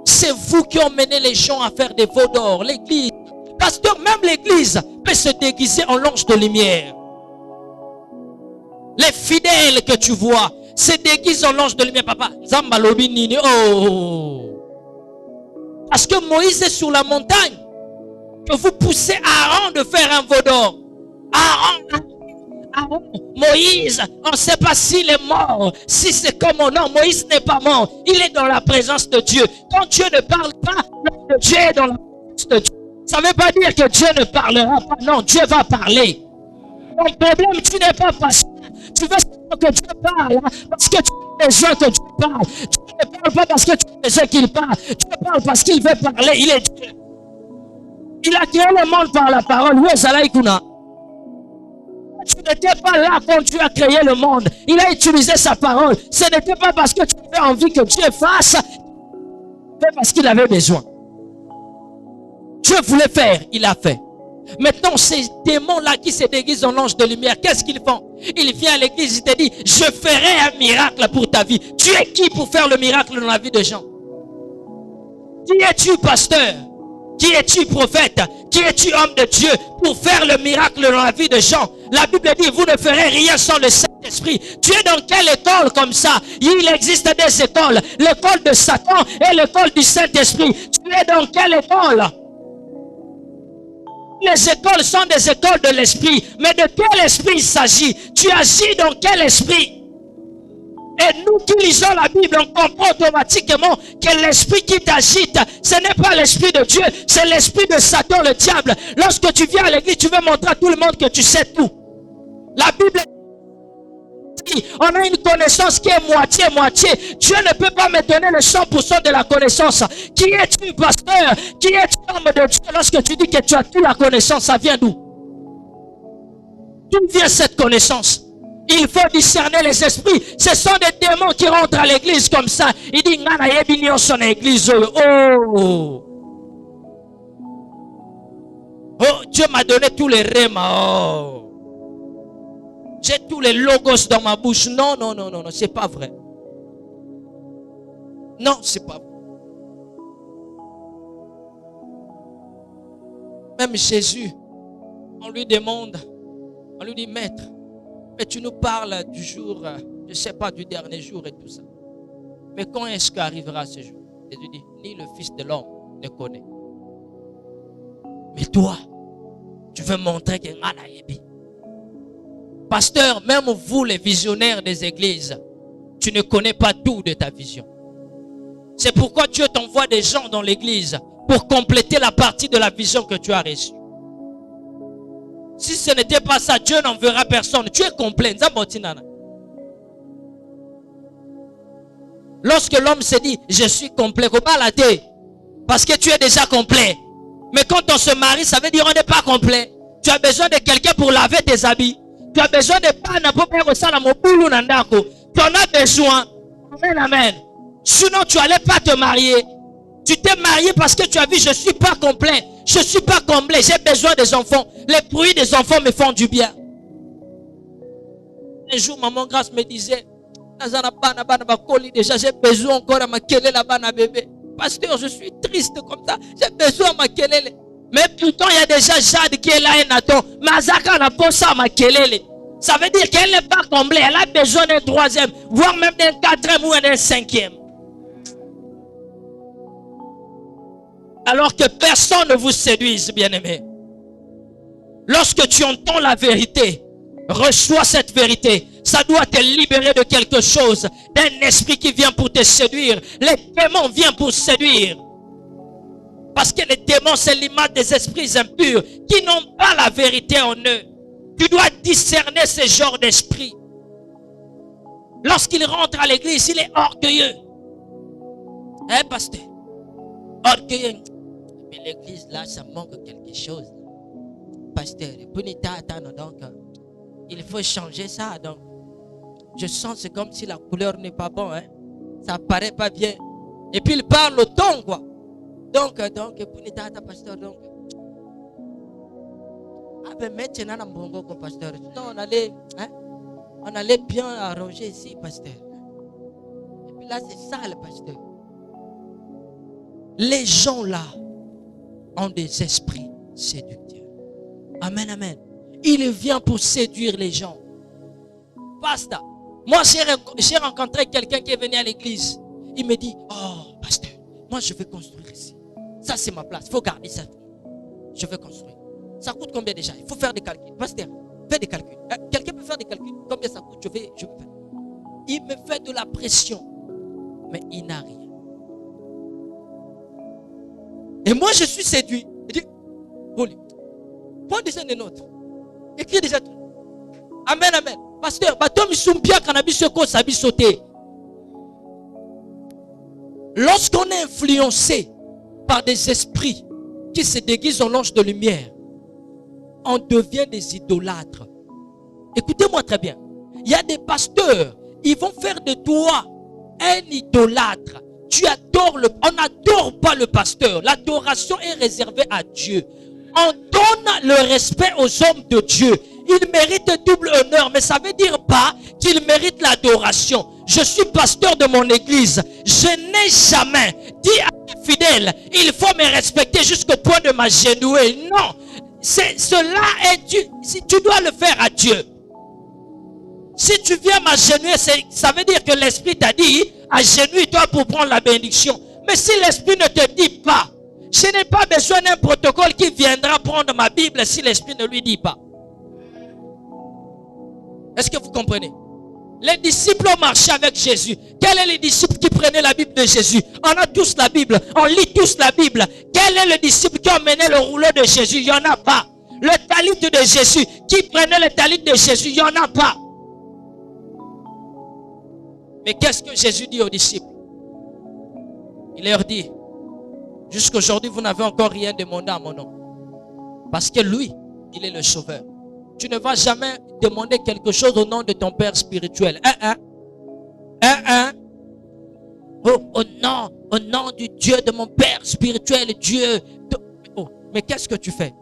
C'est vous qui ont mené les gens à faire des veaux d'or. L'église. Pasteur, même l'église peut se déguiser en l'ange de lumière. Les fidèles que tu vois se déguisent en l'ange de lumière. Papa, Zambalobi Nini. Oh. Parce que Moïse est sur la montagne. Que vous poussez Aaron de faire un veau d'or. Aaron, Moïse, on ne sait pas s'il est mort, si c'est comme non, Moïse n'est pas mort, il est dans la présence de Dieu. Quand Dieu ne parle pas, Dieu est dans la présence de Dieu. Ça ne veut pas dire que Dieu ne parlera pas, non, Dieu va parler. Ton problème, tu n'es pas patient. Tu veux que Dieu parle, parce que tu as besoin que Dieu parle. Tu ne parles pas parce que tu as besoin qu'il parle. Tu parles parce qu'il veut parler, il est Dieu. Il a créé le monde par la parole. Oui, Zalaïkouna. Tu n'étais pas là quand tu as créé le monde. Il a utilisé sa parole. Ce n'était pas parce que tu avais envie que Dieu fasse, mais parce qu'il avait besoin. Dieu voulait faire, il a fait. Maintenant, ces démons-là qui se déguisent en ange de lumière, qu'est-ce qu'ils font? Il vient à l'église, il te dit, je ferai un miracle pour ta vie. Tu es qui pour faire le miracle dans la vie des gens? Qui es-tu, pasteur? Qui es-tu, prophète? Qui es-tu, homme de Dieu, pour faire le miracle dans la vie des gens? La Bible dit, vous ne ferez rien sans le Saint-Esprit. Tu es dans quelle école comme ça? Il existe des écoles. L'école de Satan et l'école du Saint-Esprit. Tu es dans quelle école? Les écoles sont des écoles de l'esprit. Mais de quel esprit il s'agit? Tu agis dans quel esprit? Et nous qui lisons la Bible, on comprend automatiquement que l'esprit qui t'agite, ce n'est pas l'esprit de Dieu, c'est l'esprit de Satan, le diable. Lorsque tu viens à l'église, tu veux montrer à tout le monde que tu sais tout. La Bible dit, on a une connaissance qui est moitié-moitié. Dieu ne peut pas me donner le 100% de la connaissance. Qui es-tu, pasteur? Qui es-tu, homme de Dieu? Lorsque tu dis que tu as toute la connaissance, ça vient d'où? D'où vient cette connaissance? Il faut discerner les esprits. Ce sont des démons qui rentrent à l'église comme ça. Il dit, son église. Oh, Dieu m'a donné tous les rêves. Oh. J'ai tous les logos dans ma bouche. Non, non, non, non, non, c'est pas vrai. Non, c'est pas vrai. Même Jésus, on lui demande, on lui dit, maître, mais tu nous parles du jour, je ne sais pas, du dernier jour et tout ça. Mais quand est-ce qu'arrivera ce jour? Jésus dit, ni le Fils de l'homme ne connaît. Mais toi, tu veux montrer que pasteur, même vous les visionnaires des églises, tu ne connais pas tout de ta vision. C'est pourquoi Dieu t'envoie des gens dans l'église pour compléter la partie de la vision que tu as reçue. Si ce n'était pas ça, Dieu n'enverra personne. Tu es complet. Lorsque l'homme se dit, je suis complet, parce que tu es déjà complet. Mais quand on se marie, ça veut dire on n'est pas complet. Tu as besoin de quelqu'un pour laver tes habits. Tu as besoin de pana pour faire ça dans mon boulot nandako. Tu en as besoin. Amen, amen. Sinon, tu n'allais pas te marier. Tu t'es marié parce que tu as vu, je ne suis pas complet. Je ne suis pas comblé. J'ai besoin des enfants. Les bruits des enfants me font du bien. Un jour, maman Grâce me disait, déjà, j'ai besoin encore à ma kelele là-bas, bébé. Pasteur, je suis triste comme ça. J'ai besoin de ma kelele. Mais pourtant, il y a déjà Jade qui est là et Nathan. Mazaka n'a pas ça à ma kelele. Ça veut dire qu'elle n'est pas comblée. Elle a besoin d'un troisième, voire même d'un quatrième ou d'un cinquième. Alors que personne ne vous séduise, bien-aimé. Lorsque tu entends la vérité, reçois cette vérité. Ça doit te libérer de quelque chose, d'un esprit qui vient pour te séduire. Les démons viennent pour séduire. Parce que les démons, c'est l'image des esprits impurs qui n'ont pas la vérité en eux. Tu dois discerner ce genre d'esprit. Lorsqu'il rentre à l'église, il est orgueilleux. Hein, pasteur? Orgueilleux. Mais l'église, là, ça manque quelque chose. Pasteur, donc, il faut changer ça. Donc, je sens c'est comme si la couleur n'est pas bonne. Hein? Ça paraît pas bien. Et puis il parle au ton, quoi. Donc, pasteur, donc. Ah ben maintenant, pasteur. Sinon, on allait bien arranger ici, pasteur. Et puis là, c'est ça, le pasteur. Les gens là ont des esprits séducteurs. Amen, amen. Il vient pour séduire les gens. Pasteur, moi j'ai rencontré quelqu'un qui est venu à l'église. Il me dit, oh pasteur, moi je vais construire ici. Ça c'est ma place, il faut garder ça. Je vais construire. Ça coûte combien déjà? Il faut faire des calculs. Pasteur, fais des calculs. Quelqu'un peut faire des calculs? Combien ça coûte? Je vais faire. Il me fait de la pression. Mais il n'a rien. Et moi je suis séduit. Il dit, prends des des nôtres. Écris déjà tout. Amen, amen. Pasteur, lorsqu'on est influencé par des esprits qui se déguisent en anges de lumière, on devient des idolâtres. Écoutez-moi très bien. Il y a des pasteurs, ils vont faire de toi un idolâtre. Tu adores on n'adore pas le pasteur. L'adoration est réservée à Dieu. On donne le respect aux hommes de Dieu. Ils méritent double honneur, mais ça ne veut dire pas qu'ils méritent l'adoration. Je suis pasteur de mon église. Je n'ai jamais dit à mes fidèles, il faut me respecter jusqu'au point de m'agenouiller. Non, cela est si tu dois le faire à Dieu. Si tu viens m'agenouiller, ça veut dire que l'esprit t'a dit, agenouille-toi pour prendre la bénédiction. Mais si l'esprit ne te dit pas, je n'ai pas besoin d'un protocole qui viendra prendre ma Bible si l'esprit ne lui dit pas. Est-ce que vous comprenez? Les disciples ont marché avec Jésus. Quels sont les disciples qui prenaient la Bible de Jésus? On a tous la Bible. On lit tous la Bible. Quel est le disciple qui a mené le rouleau de Jésus? Il n'y en a pas. Le talit de Jésus. Qui prenait le talit de Jésus? Il n'y en a pas. Mais qu'est-ce que Jésus dit aux disciples? Il leur dit, jusqu'aujourd'hui, vous n'avez encore rien demandé à mon nom. Parce que lui, il est le sauveur. Tu ne vas jamais demander quelque chose au nom de ton Père spirituel. Oh, au nom du Dieu de mon Père spirituel, Dieu. Oh, mais qu'est-ce que tu fais?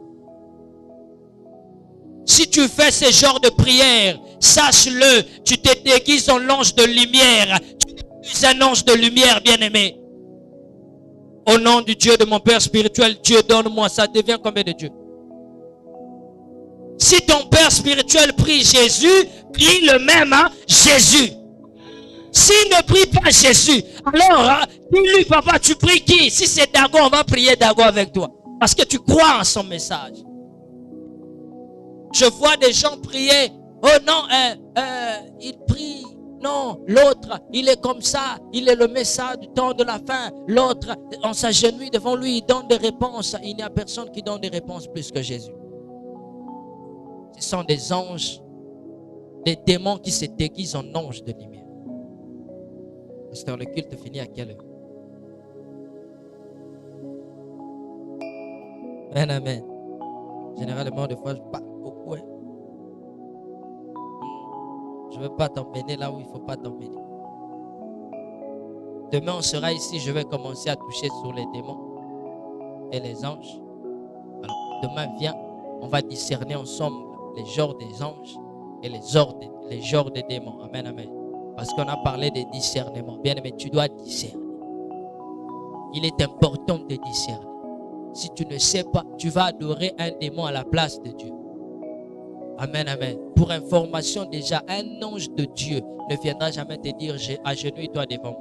Si tu fais ce genre de prière, sache-le, tu te déguises en l'ange de lumière. Tu es un ange de lumière, bien-aimé. Au nom du Dieu de mon Père spirituel, Dieu donne-moi, ça devient combien de Dieu? Si ton Père spirituel prie Jésus, prie le même Jésus. S'il ne prie pas Jésus, alors dis-lui, papa, tu pries qui? Si c'est Dago, on va prier Dago avec toi. Parce que tu crois en son message. Je vois des gens prier. Oh non, il prie Non, l'autre, il est comme ça, il est le message du temps de la fin. L'autre, on s'agenouille devant lui, il donne des réponses. Il n'y a personne qui donne des réponses plus que Jésus. Ce sont des anges, des démons qui se déguisent en anges de lumière. Pasteur, le culte finit à quelle heure? Amen, amen. Généralement, des fois, je parle beaucoup. Hein. Je ne veux pas t'emmener là où il ne faut pas t'emmener. Demain, on sera ici. Je vais commencer à toucher sur les démons et les anges. Alors, demain, viens, on va discerner ensemble les genres des anges et les genres des démons. Amen, amen. Parce qu'on a parlé de discernement. Bien aimé, tu dois discerner. Il est important de discerner. Si tu ne sais pas, tu vas adorer un démon à la place de Dieu. Amen, amen. Pour information déjà, un ange de Dieu ne viendra jamais te dire agenouille-toi devant moi.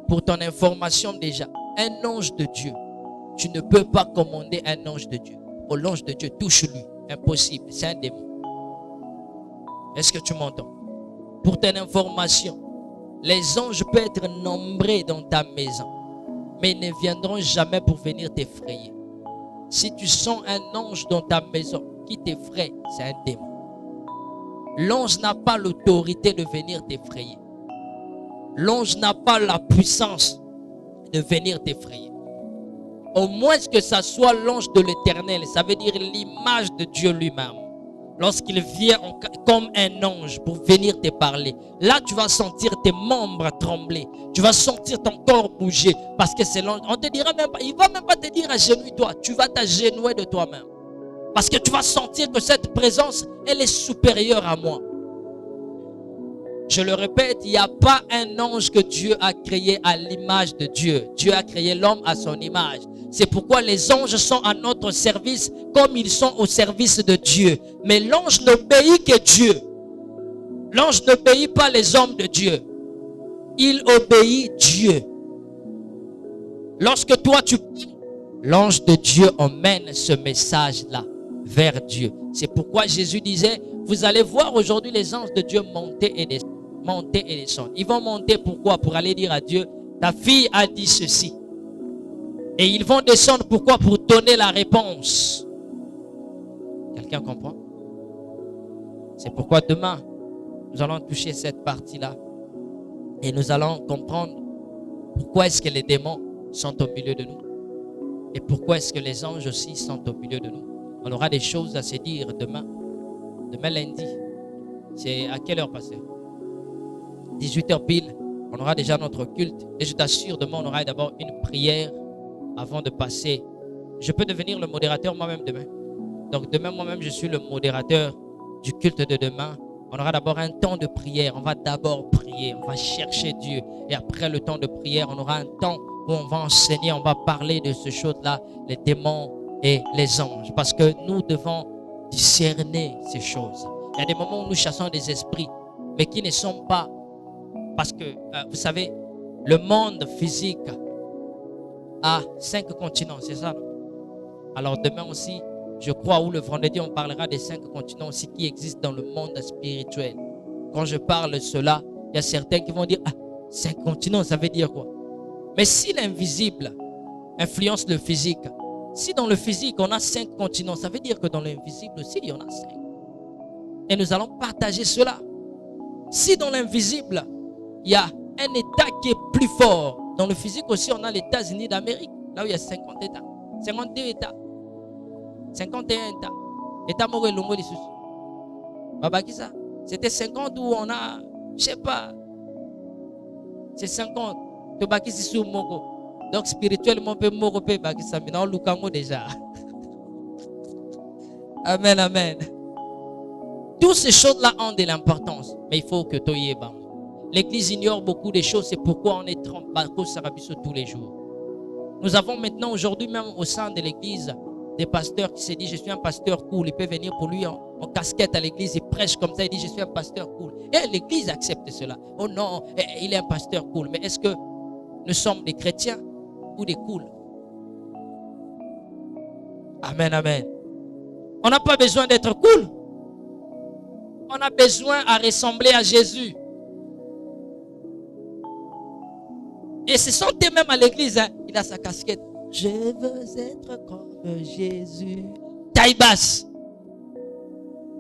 Pour ton information déjà, un ange de Dieu, tu ne peux pas commander un ange de Dieu. Oh, l'ange de Dieu, touche-lui. Impossible, c'est un démon. Est-ce que tu m'entends? Pour ton information, les anges peuvent être nombreux dans ta maison, mais ils ne viendront jamais pour venir t'effrayer. Si tu sens un ange dans ta maison qui t'effraie, c'est un démon. L'ange n'a pas l'autorité de venir t'effrayer. L'ange n'a pas la puissance de venir t'effrayer. Au moins que ça soit l'ange de l'Éternel, ça veut dire l'image de Dieu lui-même. Lorsqu'il vient comme un ange pour venir te parler, là tu vas sentir tes membres trembler. Tu vas sentir ton corps bouger parce que c'est l'ange. On te dira même pas, il va même pas te dire agenouille-toi. Tu vas t'agenouiller de toi-même. Parce que tu vas sentir que cette présence, elle est supérieure à moi. Je le répète, il n'y a pas un ange que Dieu a créé à l'image de Dieu. Dieu a créé l'homme à son image. C'est pourquoi les anges sont à notre service comme ils sont au service de Dieu. Mais l'ange n'obéit que Dieu. L'ange n'obéit pas les hommes de Dieu. Il obéit Dieu. Lorsque toi tu pries, l'ange de Dieu emmène ce message-là vers Dieu. C'est pourquoi Jésus disait, vous allez voir aujourd'hui les anges de Dieu monter et descendre. Monter et descendre. Ils vont monter pourquoi? Pour aller dire à Dieu, ta fille a dit ceci. Et ils vont descendre pourquoi? Pour donner la réponse. Quelqu'un comprend? C'est pourquoi demain, nous allons toucher cette partie-là. Et nous allons comprendre pourquoi est-ce que les démons sont au milieu de nous. Et pourquoi est-ce que les anges aussi sont au milieu de nous. On aura des choses à se dire demain. Demain lundi. C'est à quelle heure passer? 18h pile, on aura déjà notre culte. Et je t'assure, demain, on aura d'abord une prière avant de passer. Je peux devenir le modérateur moi-même demain. Donc demain, moi-même, je suis le modérateur du culte de demain. On aura d'abord un temps de prière. On va d'abord prier, on va chercher Dieu. Et après le temps de prière, on aura un temps où on va enseigner, on va parler de ce chose-là, les démons et les anges. Parce que nous devons discerner ces choses. Il y a des moments où nous chassons des esprits, mais qui ne sont pas... Parce que, vous savez, le monde physique a 5 continents, c'est ça? Alors demain aussi, je crois, ou le vendredi, on parlera des 5 continents aussi qui existent dans le monde spirituel. Quand je parle de cela, il y a certains qui vont dire, 5 continents, ça veut dire quoi? Mais si l'invisible influence le physique, si dans le physique on a 5 continents, ça veut dire que dans l'invisible aussi, il y en a 5. Et nous allons partager cela. Si dans l'invisible, il y a un État qui est plus fort. Dans le physique aussi, on a les États-Unis d'Amérique. Là où il y a 50 États. 52 États. 51 États. État Moré Longo Lissus. Baba qui ça? C'était 50 où on a, je sais pas. C'est 50. Tobaki Sissou Moko. Donc spirituellement, on peut Moko Pe Bakisa. Mais non, Lukango déjà. Amen, amen. Toutes ces choses-là ont de l'importance. Mais il faut que tu y aies. L'église ignore beaucoup de choses, c'est pourquoi on est trompé tous les jours. Nous avons maintenant aujourd'hui même au sein de l'église des pasteurs qui se disent je suis un pasteur cool. Il peut venir pour lui en casquette à l'église, il prêche comme ça, il dit je suis un pasteur cool. Et l'église accepte cela. Oh non, il est un pasteur cool. Mais est-ce que nous sommes des chrétiens ou des cools? Amen, amen. On n'a pas besoin d'être cool. On a besoin à ressembler à Jésus. Et c'est chanté même à l'église. Hein. Il a sa casquette. Je veux être comme Jésus. Taille basse.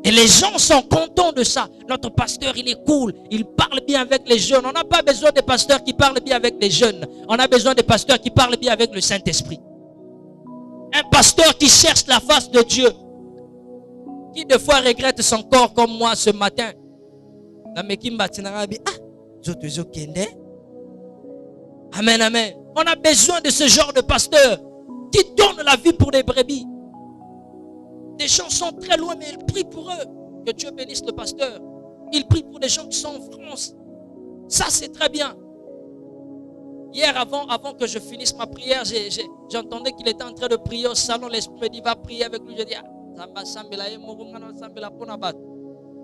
Et les gens sont contents de ça. Notre pasteur, il est cool. Il parle bien avec les jeunes. On n'a pas besoin de pasteurs qui parlent bien avec les jeunes. On a besoin de pasteurs qui parlent bien avec le Saint-Esprit. Un pasteur qui cherche la face de Dieu. Qui des fois regrette son corps comme moi ce matin. Amen, amen. On a besoin de ce genre de pasteur qui donne la vie pour les brebis. Des gens sont très loin, mais ils prient pour eux. Que Dieu bénisse le pasteur. Il prie pour des gens qui sont en France. Ça, c'est très bien. Hier, avant que je finisse ma prière, j'entendais qu'il était en train de prier au salon. L'Esprit me dit, va prier avec lui. Je dis,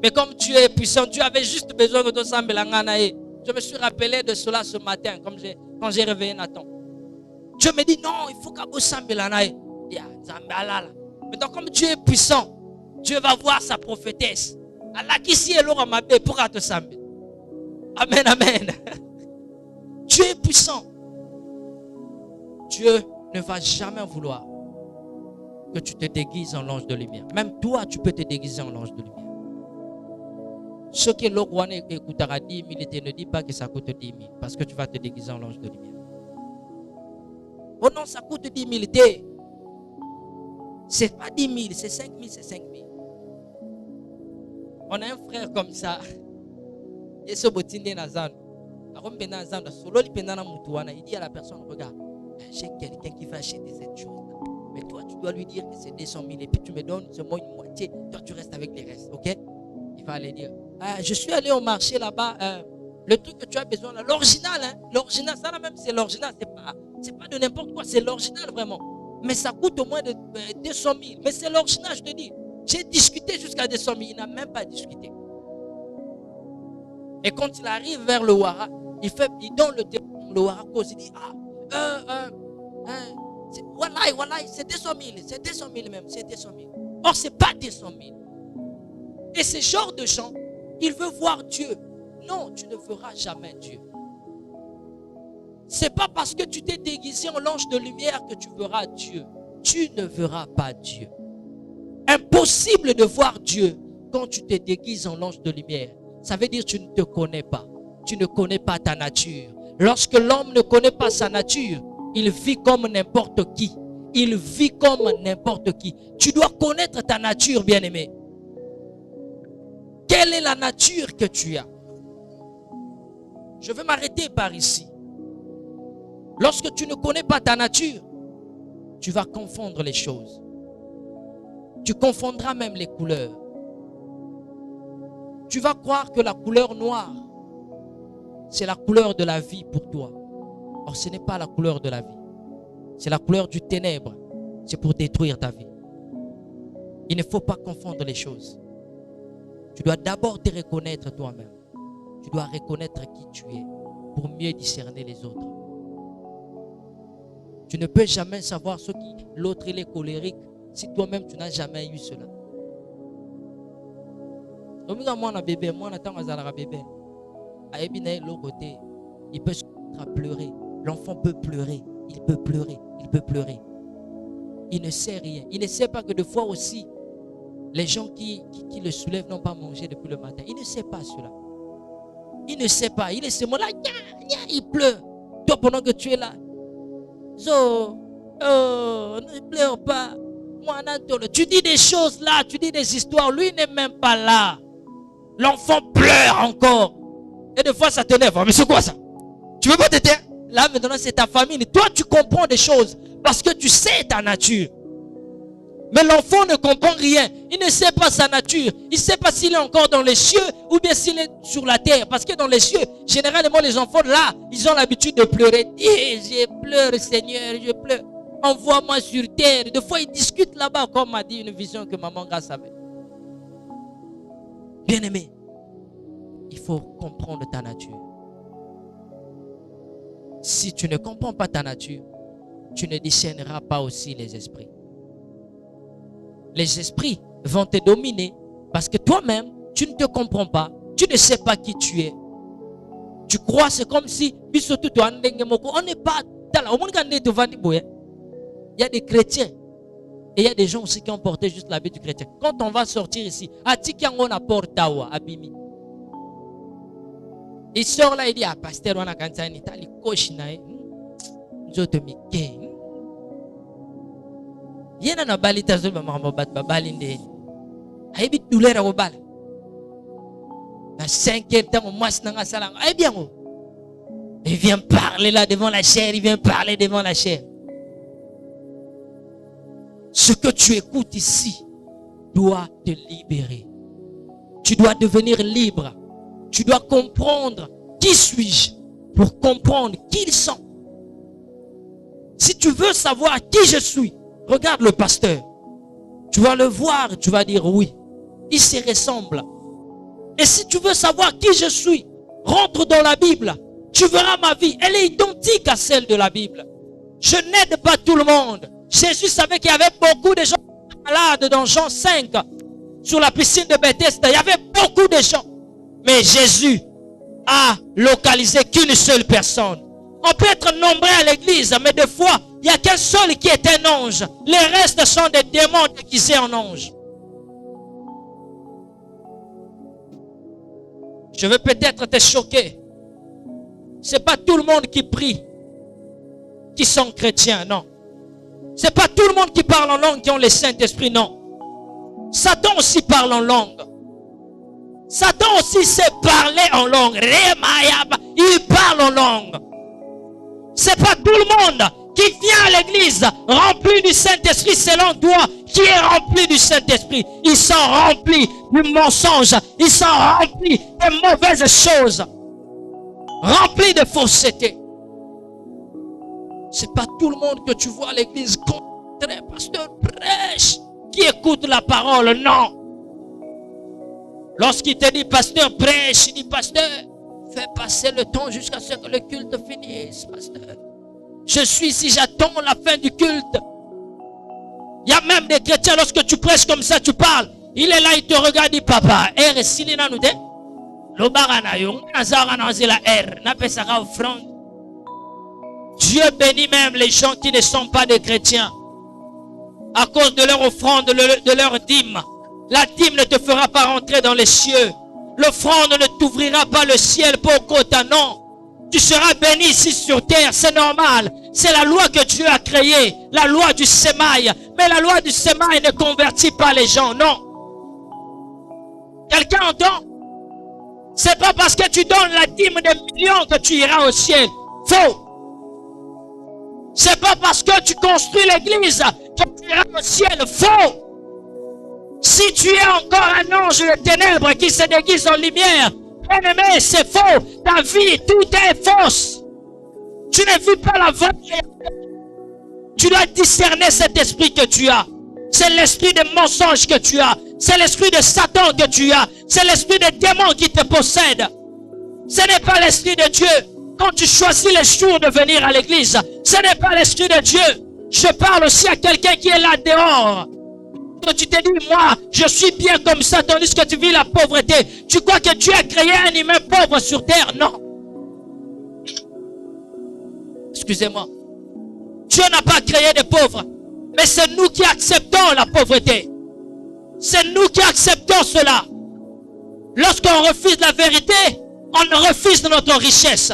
mais comme Dieu est puissant, Dieu avait juste besoin de toi. Je me suis rappelé de cela ce matin, quand j'ai réveillé Nathan. Dieu me dit, non, il faut qu'Abo Sambelanae. Mais donc, comme Dieu est puissant, Dieu va voir sa prophétesse. Allah qui si est l'or ma paix pour te sambel. Amen, amen. Dieu est puissant. Dieu ne va jamais vouloir que tu te déguises en l'ange de lumière. Même toi, tu peux te déguiser en l'ange de lumière. Ce que l'Orwane écoutera 10 000, et ne dis pas que ça coûte 10 000, parce que tu vas te déguiser en l'ange de lumière. Oh non, ça coûte 10 000. C'est pas 10 000, c'est 5 000, c'est 5 000. On a un frère comme ça. Il dit à la personne, regarde, j'ai quelqu'un qui va acheter cette chose. Mais toi, tu dois lui dire que c'est 200 000 et puis tu me donnes seulement une moitié. Toi, tu restes avec les restes, ok? Il va aller dire, je suis allé au marché là-bas. Le truc que tu as besoin là, l'original, hein? L'original, ça là même, c'est l'original. C'est pas de n'importe quoi, c'est l'original vraiment. Mais ça coûte au moins de 200 000. Mais c'est l'original, je te dis. J'ai discuté jusqu'à 200 000. Il n'a même pas discuté. Et quand il arrive vers le Wara, il donne le téléphone, le Wara cause. Il dit, Wallahi, c'est 200 000. C'est 200 000 même, c'est 200 000. Or, c'est pas 200 000. Et ce genre de gens, il veut voir Dieu. Non, tu ne verras jamais Dieu. C'est pas parce que tu t'es déguisé en l'ange de lumière que tu verras Dieu. Tu ne verras pas Dieu. Impossible de voir Dieu quand tu te déguises en l'ange de lumière. Ça veut dire que tu ne te connais pas. Tu ne connais pas ta nature. Lorsque l'homme ne connaît pas sa nature, il vit comme n'importe qui. Il vit comme n'importe qui. Tu dois connaître ta nature, bien-aimé. Quelle est la nature que tu as? Je vais m'arrêter par ici. Lorsque tu ne connais pas ta nature, tu vas confondre les choses. Tu confondras même les couleurs. Tu vas croire que la couleur noire, c'est la couleur de la vie pour toi. Or, ce n'est pas la couleur de la vie. C'est la couleur du ténèbre. C'est pour détruire ta vie. Il ne faut pas confondre les choses. Tu dois d'abord te reconnaître toi-même. Tu dois reconnaître qui tu es pour mieux discerner les autres. Tu ne peux jamais savoir ce qui l'autre il est colérique si toi-même tu n'as jamais eu cela. Il peut se mettre à pleurer. L'enfant peut pleurer. Il peut pleurer. Il peut pleurer. Il ne sait rien. Il ne sait pas que des fois aussi, les gens qui le soulèvent n'ont pas mangé depuis le matin. Il ne sait pas cela. Il ne sait pas. Il est seulement là. Il pleure. Toi, pendant que tu es là. Ne pleure pas. Tu dis des choses là. Tu dis des histoires. Lui n'est même pas là. L'enfant pleure encore. Et des fois, ça t'énerve. Mais c'est quoi ça? Tu veux pas t'aider? Là, maintenant, c'est ta famille. Toi, tu comprends des choses. Parce que tu sais ta nature. Mais l'enfant ne comprend rien. Il ne sait pas sa nature. Il ne sait pas s'il est encore dans les cieux ou bien s'il est sur la terre. Parce que dans les cieux, généralement, les enfants, là, ils ont l'habitude de pleurer. Je pleure, Seigneur, je pleure. Envoie-moi sur terre. Des fois, ils discutent là-bas, comme m'a dit une vision que maman Grâce avait. Bien-aimé, il faut comprendre ta nature. Si tu ne comprends pas ta nature, tu ne discerneras pas aussi les esprits. Les esprits vont te dominer parce que toi-même, Tu ne te comprends pas. Tu ne sais pas qui tu es. Tu crois, c'est comme si on n'est pas dans la... Il y a des chrétiens. Et il y a des gens aussi qui ont porté juste la vie du chrétien. Quand on va sortir ici, il sort là, il dit, ah, pasteur, on a quand il coach, il y a un bali tazo maman balinde. Aïe bit douleur au bal. Na 5e temps moi nanga salang. Aïe bien. Il vient parler là devant la chair, il vient parler devant la chair. Ce que tu écoutes ici doit te libérer. Tu dois devenir libre. Tu dois comprendre qui suis-je pour comprendre qui ils sont. Si tu veux savoir qui je suis, regarde le pasteur. Tu vas le voir, tu vas dire oui. Il se ressemble. Et si tu veux savoir qui je suis, rentre dans la Bible. Tu verras ma vie. Elle est identique à celle de la Bible. Je n'aide pas tout le monde. Jésus savait qu'il y avait beaucoup de gens malades dans Jean 5. Sur la piscine de Bethesda, il y avait beaucoup de gens. Mais Jésus a localisé qu'une seule personne. On peut être nombreux à l'église, mais des fois, il n'y a qu'un seul qui est un ange. Les restes sont des démons déguisés en anges. Je veux peut-être te choquer. Ce n'est pas tout le monde qui prie, qui sont chrétiens, non. Ce n'est pas tout le monde qui parle en langue, qui ont le Saint-Esprit, non. Satan aussi parle en langue. Satan aussi sait parler en langue. Il parle en langue. Ce n'est pas tout le monde qui vient à l'église rempli du Saint-Esprit selon toi qui est rempli du Saint-Esprit. Ils sont remplis du mensonge. Ils sont remplis de mauvaises choses. Remplis de fausseté. Ce n'est pas tout le monde que tu vois à l'église contre un pasteur prêche qui écoute la parole. Non. Lorsqu'il te dit pasteur prêche, il dit pasteur, fais passer le temps jusqu'à ce que le culte finisse, pasteur. Je suis ici, j'attends la fin du culte. Il y a même des chrétiens, lorsque tu prêches comme ça, tu parles. Il est là, il te regarde, il dit papa, Dieu bénit même les gens qui ne sont pas des chrétiens. À cause de leur offrande, de leur dîme. La dîme ne te fera pas rentrer dans les cieux. L'offrande ne t'ouvrira pas le ciel pour quota, non. Tu seras béni ici sur terre, c'est normal. C'est la loi que Dieu a créée, la loi du sémail. Mais la loi du sémail ne convertit pas les gens, non. Quelqu'un entend? C'est pas parce que tu donnes la dîme de millions que tu iras au ciel. Faux. C'est pas parce que tu construis l'église que tu iras au ciel. Faux. Si tu es encore un ange de ténèbres qui se déguise en lumière, bien-aimé, c'est faux. Ta vie, tout est fausse. Tu ne vis pas la vraie. Tu dois discerner cet esprit que tu as. C'est l'esprit de mensonge que tu as. C'est l'esprit de Satan que tu as. C'est l'esprit de démon qui te possède. Ce n'est pas l'esprit de Dieu. Quand tu choisis les jours de venir à l'église, ce n'est pas l'esprit de Dieu. Je parle aussi à quelqu'un qui est là dehors. Quand tu te dis, moi, je suis bien comme ça, tandis que tu vis la pauvreté. Tu crois que Dieu a créé un humain pauvre sur terre? Non. Excusez-moi. Dieu n'a pas créé des pauvres. Mais c'est nous qui acceptons la pauvreté. C'est nous qui acceptons cela. Lorsqu'on refuse la vérité, on refuse notre richesse.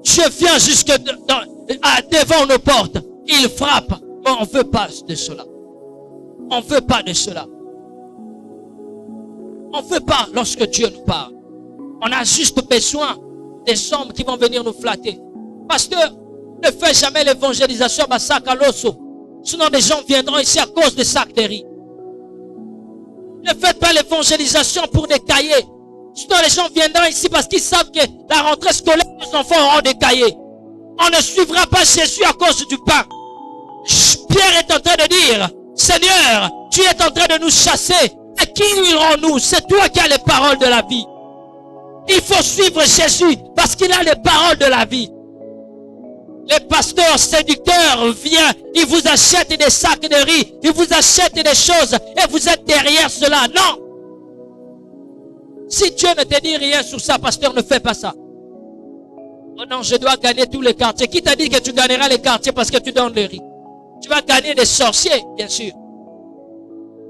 Dieu vient jusque devant nos portes. Il frappe. Mais on ne veut pas de cela. On ne veut pas de cela. On ne veut pas lorsque Dieu nous parle. On a juste besoin des hommes qui vont venir nous flatter. Pasteur, ne fais jamais l'évangélisation à sac à l'osso. Sinon des gens viendront ici à cause des sacs de riz. Ne faites pas l'évangélisation pour des cahiers. Sinon les gens viendront ici parce qu'ils savent que la rentrée scolaire, les enfants auront des cahiers. On ne suivra pas Jésus à cause du pain. Pierre est en train de dire, Seigneur, tu es en train de nous chasser. Et qui irons-nous? C'est toi qui as les paroles de la vie. Il faut suivre Jésus parce qu'il a les paroles de la vie. Les pasteurs séducteurs viennent, ils vous achètent des sacs de riz, ils vous achètent des choses et vous êtes derrière cela. Non. Si Dieu ne te dit rien sur ça, pasteur, ne fais pas ça. Oh non, je dois gagner tous les quartiers. Qui t'a dit que tu gagneras les quartiers parce que tu donnes le riz? Tu vas gagner des sorciers, bien sûr.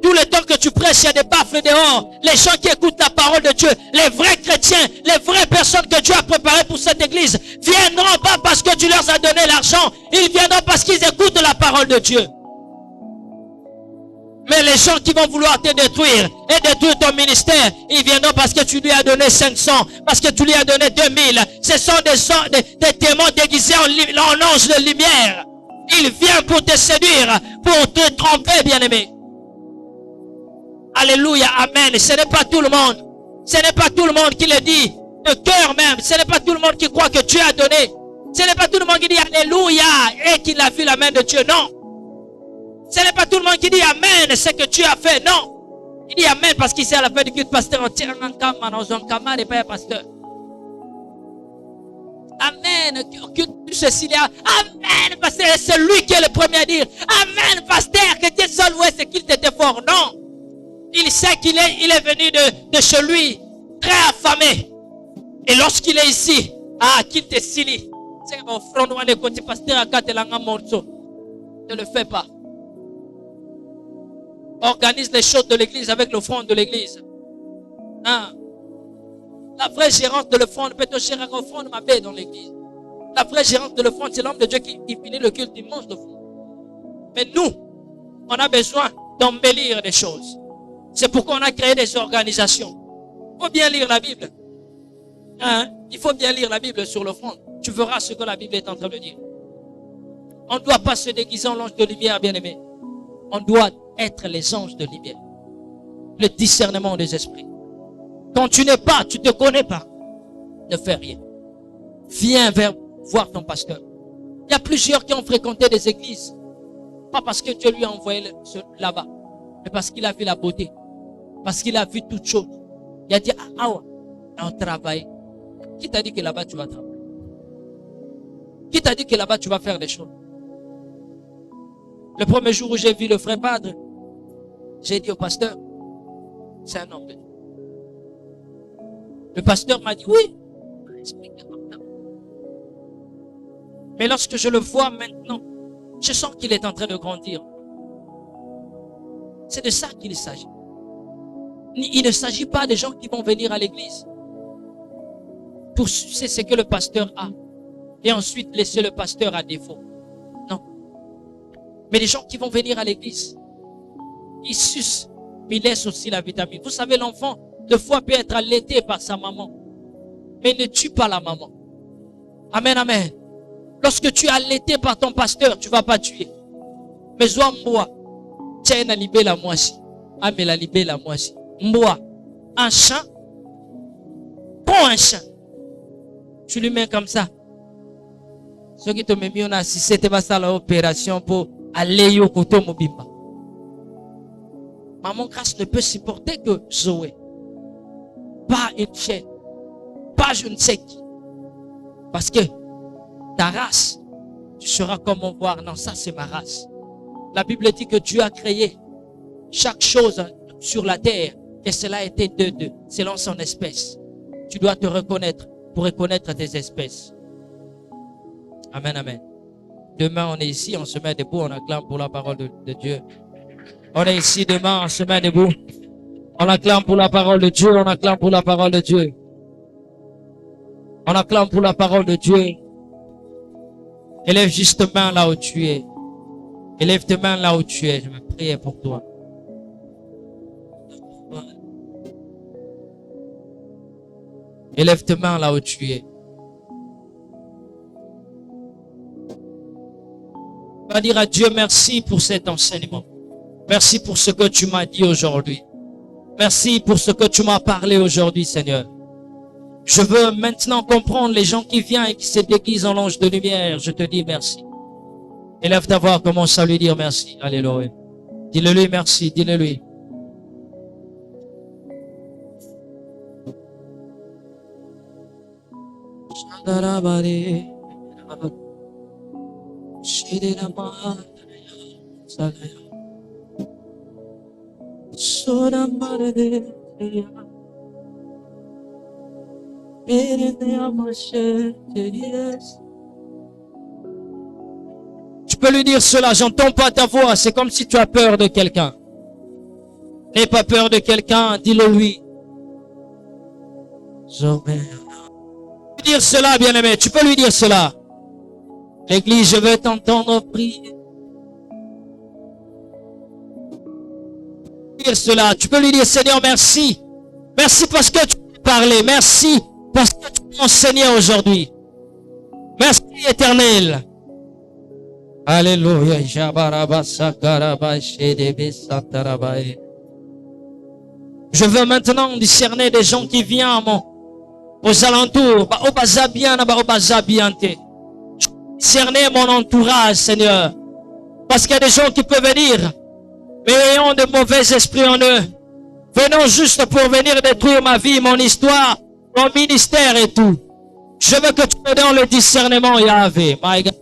Tout le temps que tu prêches, il y a des baffles dehors. Les gens qui écoutent la parole de Dieu, les vrais chrétiens, les vraies personnes que Dieu a préparées pour cette église, viendront pas parce que tu leur as donné l'argent. Ils viendront parce qu'ils écoutent la parole de Dieu. Mais les gens qui vont vouloir te détruire et détruire ton ministère, ils viendront parce que tu lui as donné 500, parce que tu lui as donné 2000. Ce sont des témoins déguisés en anges de lumière. Ils viennent pour te séduire, pour te tromper, bien-aimé. Alléluia, amen. Ce n'est pas tout le monde. Ce n'est pas tout le monde qui le dit de cœur même. Ce n'est pas tout le monde qui croit que Dieu a donné. Ce n'est pas tout le monde qui dit Alléluia et qui a vu la main de Dieu. Non. Ce n'est pas tout le monde qui dit Amen, ce que Dieu a fait. Non. Il dit Amen parce qu'il sait à la fin du culte, pasteur, on tire un camarade, dans un camarade et pas un pasteur. Amen. Ceci là. Amen, pasteur. C'est lui qui est le premier à dire Amen, pasteur, que Dieu seul ouais, c'est qu'il était fort. Non. Il sait qu'il est venu de chez lui, très affamé. Et lorsqu'il est ici, qu'il te sili. C'est mon front de le côté pasteur à Katelanga Morceau. Ne le fais pas. Organise les choses de l'église avec l'offrande de l'église. La vraie gérance de l'offrande peut te gérer l'offrande ma paix dans l'église. La vraie gérance de l'offrande, c'est l'homme de Dieu qui finit le culte, il mange l'offrande. Mais nous, on a besoin d'embellir des choses. C'est pourquoi on a créé des organisations. Il faut bien lire la Bible. Il faut bien lire la Bible sur l'offrande. Tu verras ce que la Bible est en train de dire. On ne doit pas se déguiser en l'ange de lumière, bien-aimé. On doit être les anges de lumière. Le discernement des esprits. Quand tu n'es pas, tu ne te connais pas, ne fais rien. Viens voir ton pasteur. Il y a plusieurs qui ont fréquenté des églises. Pas parce que Dieu lui a envoyé là-bas, mais parce qu'il a vu la beauté. Parce qu'il a vu toutes choses. Il a dit, on travaille. Qui t'a dit que là-bas tu vas travailler? Qui t'a dit que là-bas tu vas faire des choses? Le premier jour où j'ai vu le frère Padre, j'ai dit au pasteur, c'est un homme de Dieu. Le pasteur m'a dit, oui. Mais lorsque je le vois maintenant, je sens qu'il est en train de grandir. C'est de ça qu'il s'agit. Il ne s'agit pas des gens qui vont venir à l'église pour sucer ce que le pasteur a et ensuite laisser le pasteur à défaut. Non. Mais les gens qui vont venir à l'église, ils sucent, mais ils laissent aussi la vitamine. Vous savez, l'enfant, de fois, peut être allaité par sa maman, mais ne tue pas la maman. Amen, amen. Lorsque tu es allaité par ton pasteur, tu ne vas pas tuer. Mais soit moi, tiens la libé la moitié. Ah, mais la libé la moitié. Moi, un chien, prends un chien. Tu lui mets comme ça. Ce qui te met mis, on a si c'était pas ça l'opération pour aller au côté mobimba. Maman Grâce ne peut supporter que Zoé. Pas une chaîne. Pas je ne sais qui. Parce que ta race, tu sauras comment voir. Non, ça c'est ma race. La Bible dit que Dieu a créé chaque chose sur la terre et cela a été deux, selon son espèce. Tu dois te reconnaître pour reconnaître tes espèces. Amen, amen. Demain, on est ici, on se met debout, on acclame pour la parole de Dieu. On est ici demain, on se met debout. On acclame pour la parole de Dieu, on acclame pour la parole de Dieu. On acclame pour la parole de Dieu. Élève juste main là où tu es. Élève tes mains là où tu es. Je vais prier pour toi. Élève tes mains là où tu es. On va dire à Dieu merci pour cet enseignement. Merci pour ce que tu m'as dit aujourd'hui. Merci pour ce que tu m'as parlé aujourd'hui, Seigneur. Je veux maintenant comprendre les gens qui viennent et qui se déguisent en l'ange de lumière. Je te dis merci. Élève ta voix, commence à lui dire merci. Alléluia. Dis-le-lui merci, dis-le-lui. Tu peux lui dire cela, j'entends pas ta voix, c'est comme si tu as peur de quelqu'un. N'aie pas peur de quelqu'un, dis-le lui. Tu peux lui dire cela, bien-aimé, tu peux lui dire cela. L'église, je veux t'entendre prier. Dire cela, tu peux lui dire, Seigneur, merci. Merci parce que tu m'as parlé. Merci parce que tu m'as enseigné aujourd'hui. Merci, Éternel. Alléluia. Je veux maintenant discerner des gens qui viennent aux alentours. Discerner mon entourage, Seigneur. Parce qu'il y a des gens qui peuvent venir, mais ayant de mauvais esprits en eux. Venons juste pour venir détruire ma vie, mon histoire, mon ministère et tout. Je veux que tu me donnes le discernement, Yahvé, my God.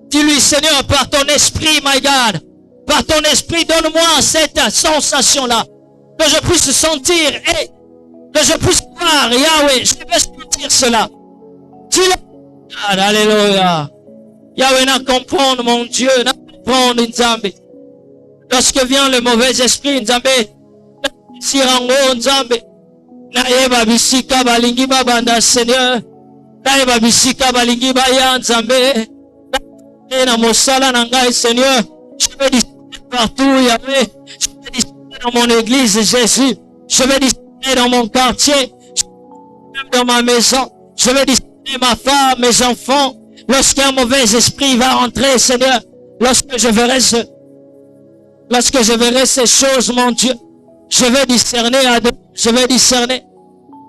Dis-lui, Seigneur, par ton esprit, my God, par ton esprit, donne-moi cette sensation-là, que je puisse sentir et que je puisse voir, Yahweh, je veux sentir cela. Dis-le, alléluia. Yahweh, n'a comprendre, mon Dieu, n'a comprendre, Nzambe. Lorsque vient le mauvais esprit, Nzambe, Sirango, Nzambe, Naeba bisika balingi babanda, Seigneur, Naeba bisika balingi baya, Nzambe, na mosala nangai, Seigneur, je vais discerner partout, Yahweh, je vais discerner dans mon église, Jésus, je vais discerner dans mon quartier, même dans ma maison, je vais discerner ma femme, mes enfants, lorsqu'un mauvais esprit va rentrer, Seigneur, lorsque je verrai ces choses, mon Dieu, je vais discerner, je vais discerner.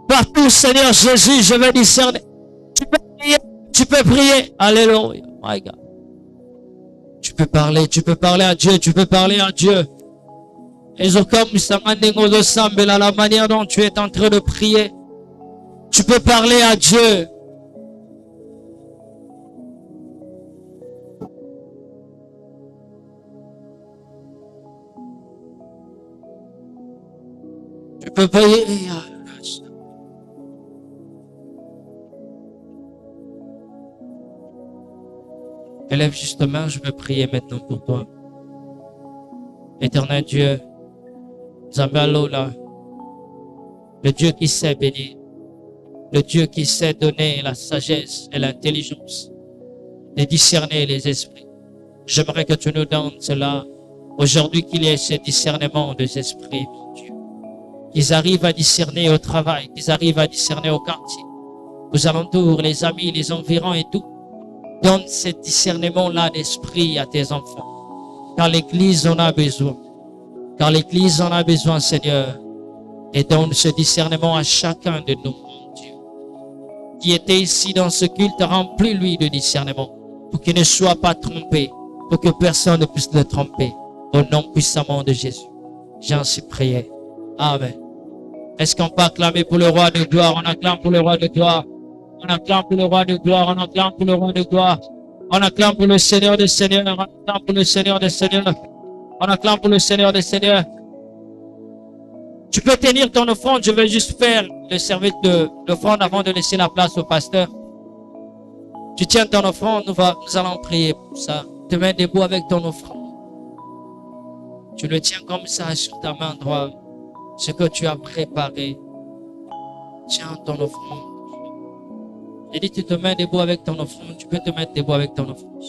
Partout, Seigneur Jésus, je vais discerner. Tu peux prier. Alléluia. My God. Tu peux parler à Dieu, tu peux parler à Dieu. Et comme la manière dont tu es en train de prier, tu peux parler à Dieu. Tu peux prier. Élève justement, je veux prier maintenant pour toi. Éternel Dieu, Zambalola, le Dieu qui sait bénir, le Dieu qui sait donner la sagesse et l'intelligence de discerner les esprits. J'aimerais que tu nous donnes cela aujourd'hui, qu'il y ait ce discernement des esprits, mon Dieu. Qu'ils arrivent à discerner au travail, qu'ils arrivent à discerner au quartier, aux alentours, les amis, les environs et tout. Donne ce discernement-là d'esprit à tes enfants. Car l'Église en a besoin. Car l'Église en a besoin, Seigneur. Et donne ce discernement à chacun de nous, mon Dieu. Qui était ici dans ce culte, remplis-lui de discernement. Pour qu'il ne soit pas trompé. Pour que personne ne puisse le tromper. Au nom puissamment de Jésus. J'ai ainsi prié. Amen. Est-ce qu'on peut acclamer pour le roi de gloire? On acclame pour le roi de gloire. On acclame pour le roi de gloire. On acclame pour le roi de gloire. On acclame pour le Seigneur des Seigneurs. On acclame pour le Seigneur des Seigneurs. On acclame pour le Seigneur des Seigneurs. Tu peux tenir ton offrande. Je vais juste faire le service de l'offrande avant de laisser la place au pasteur. Tu tiens ton offrande. Nous allons prier pour ça. Te mets debout avec ton offrande. Tu le tiens comme ça sur ta main droite. Ce que tu as préparé. Tiens ton offrande. J'ai dit, tu te mets debout avec ton offrande. Tu peux te mettre debout avec ton offrande.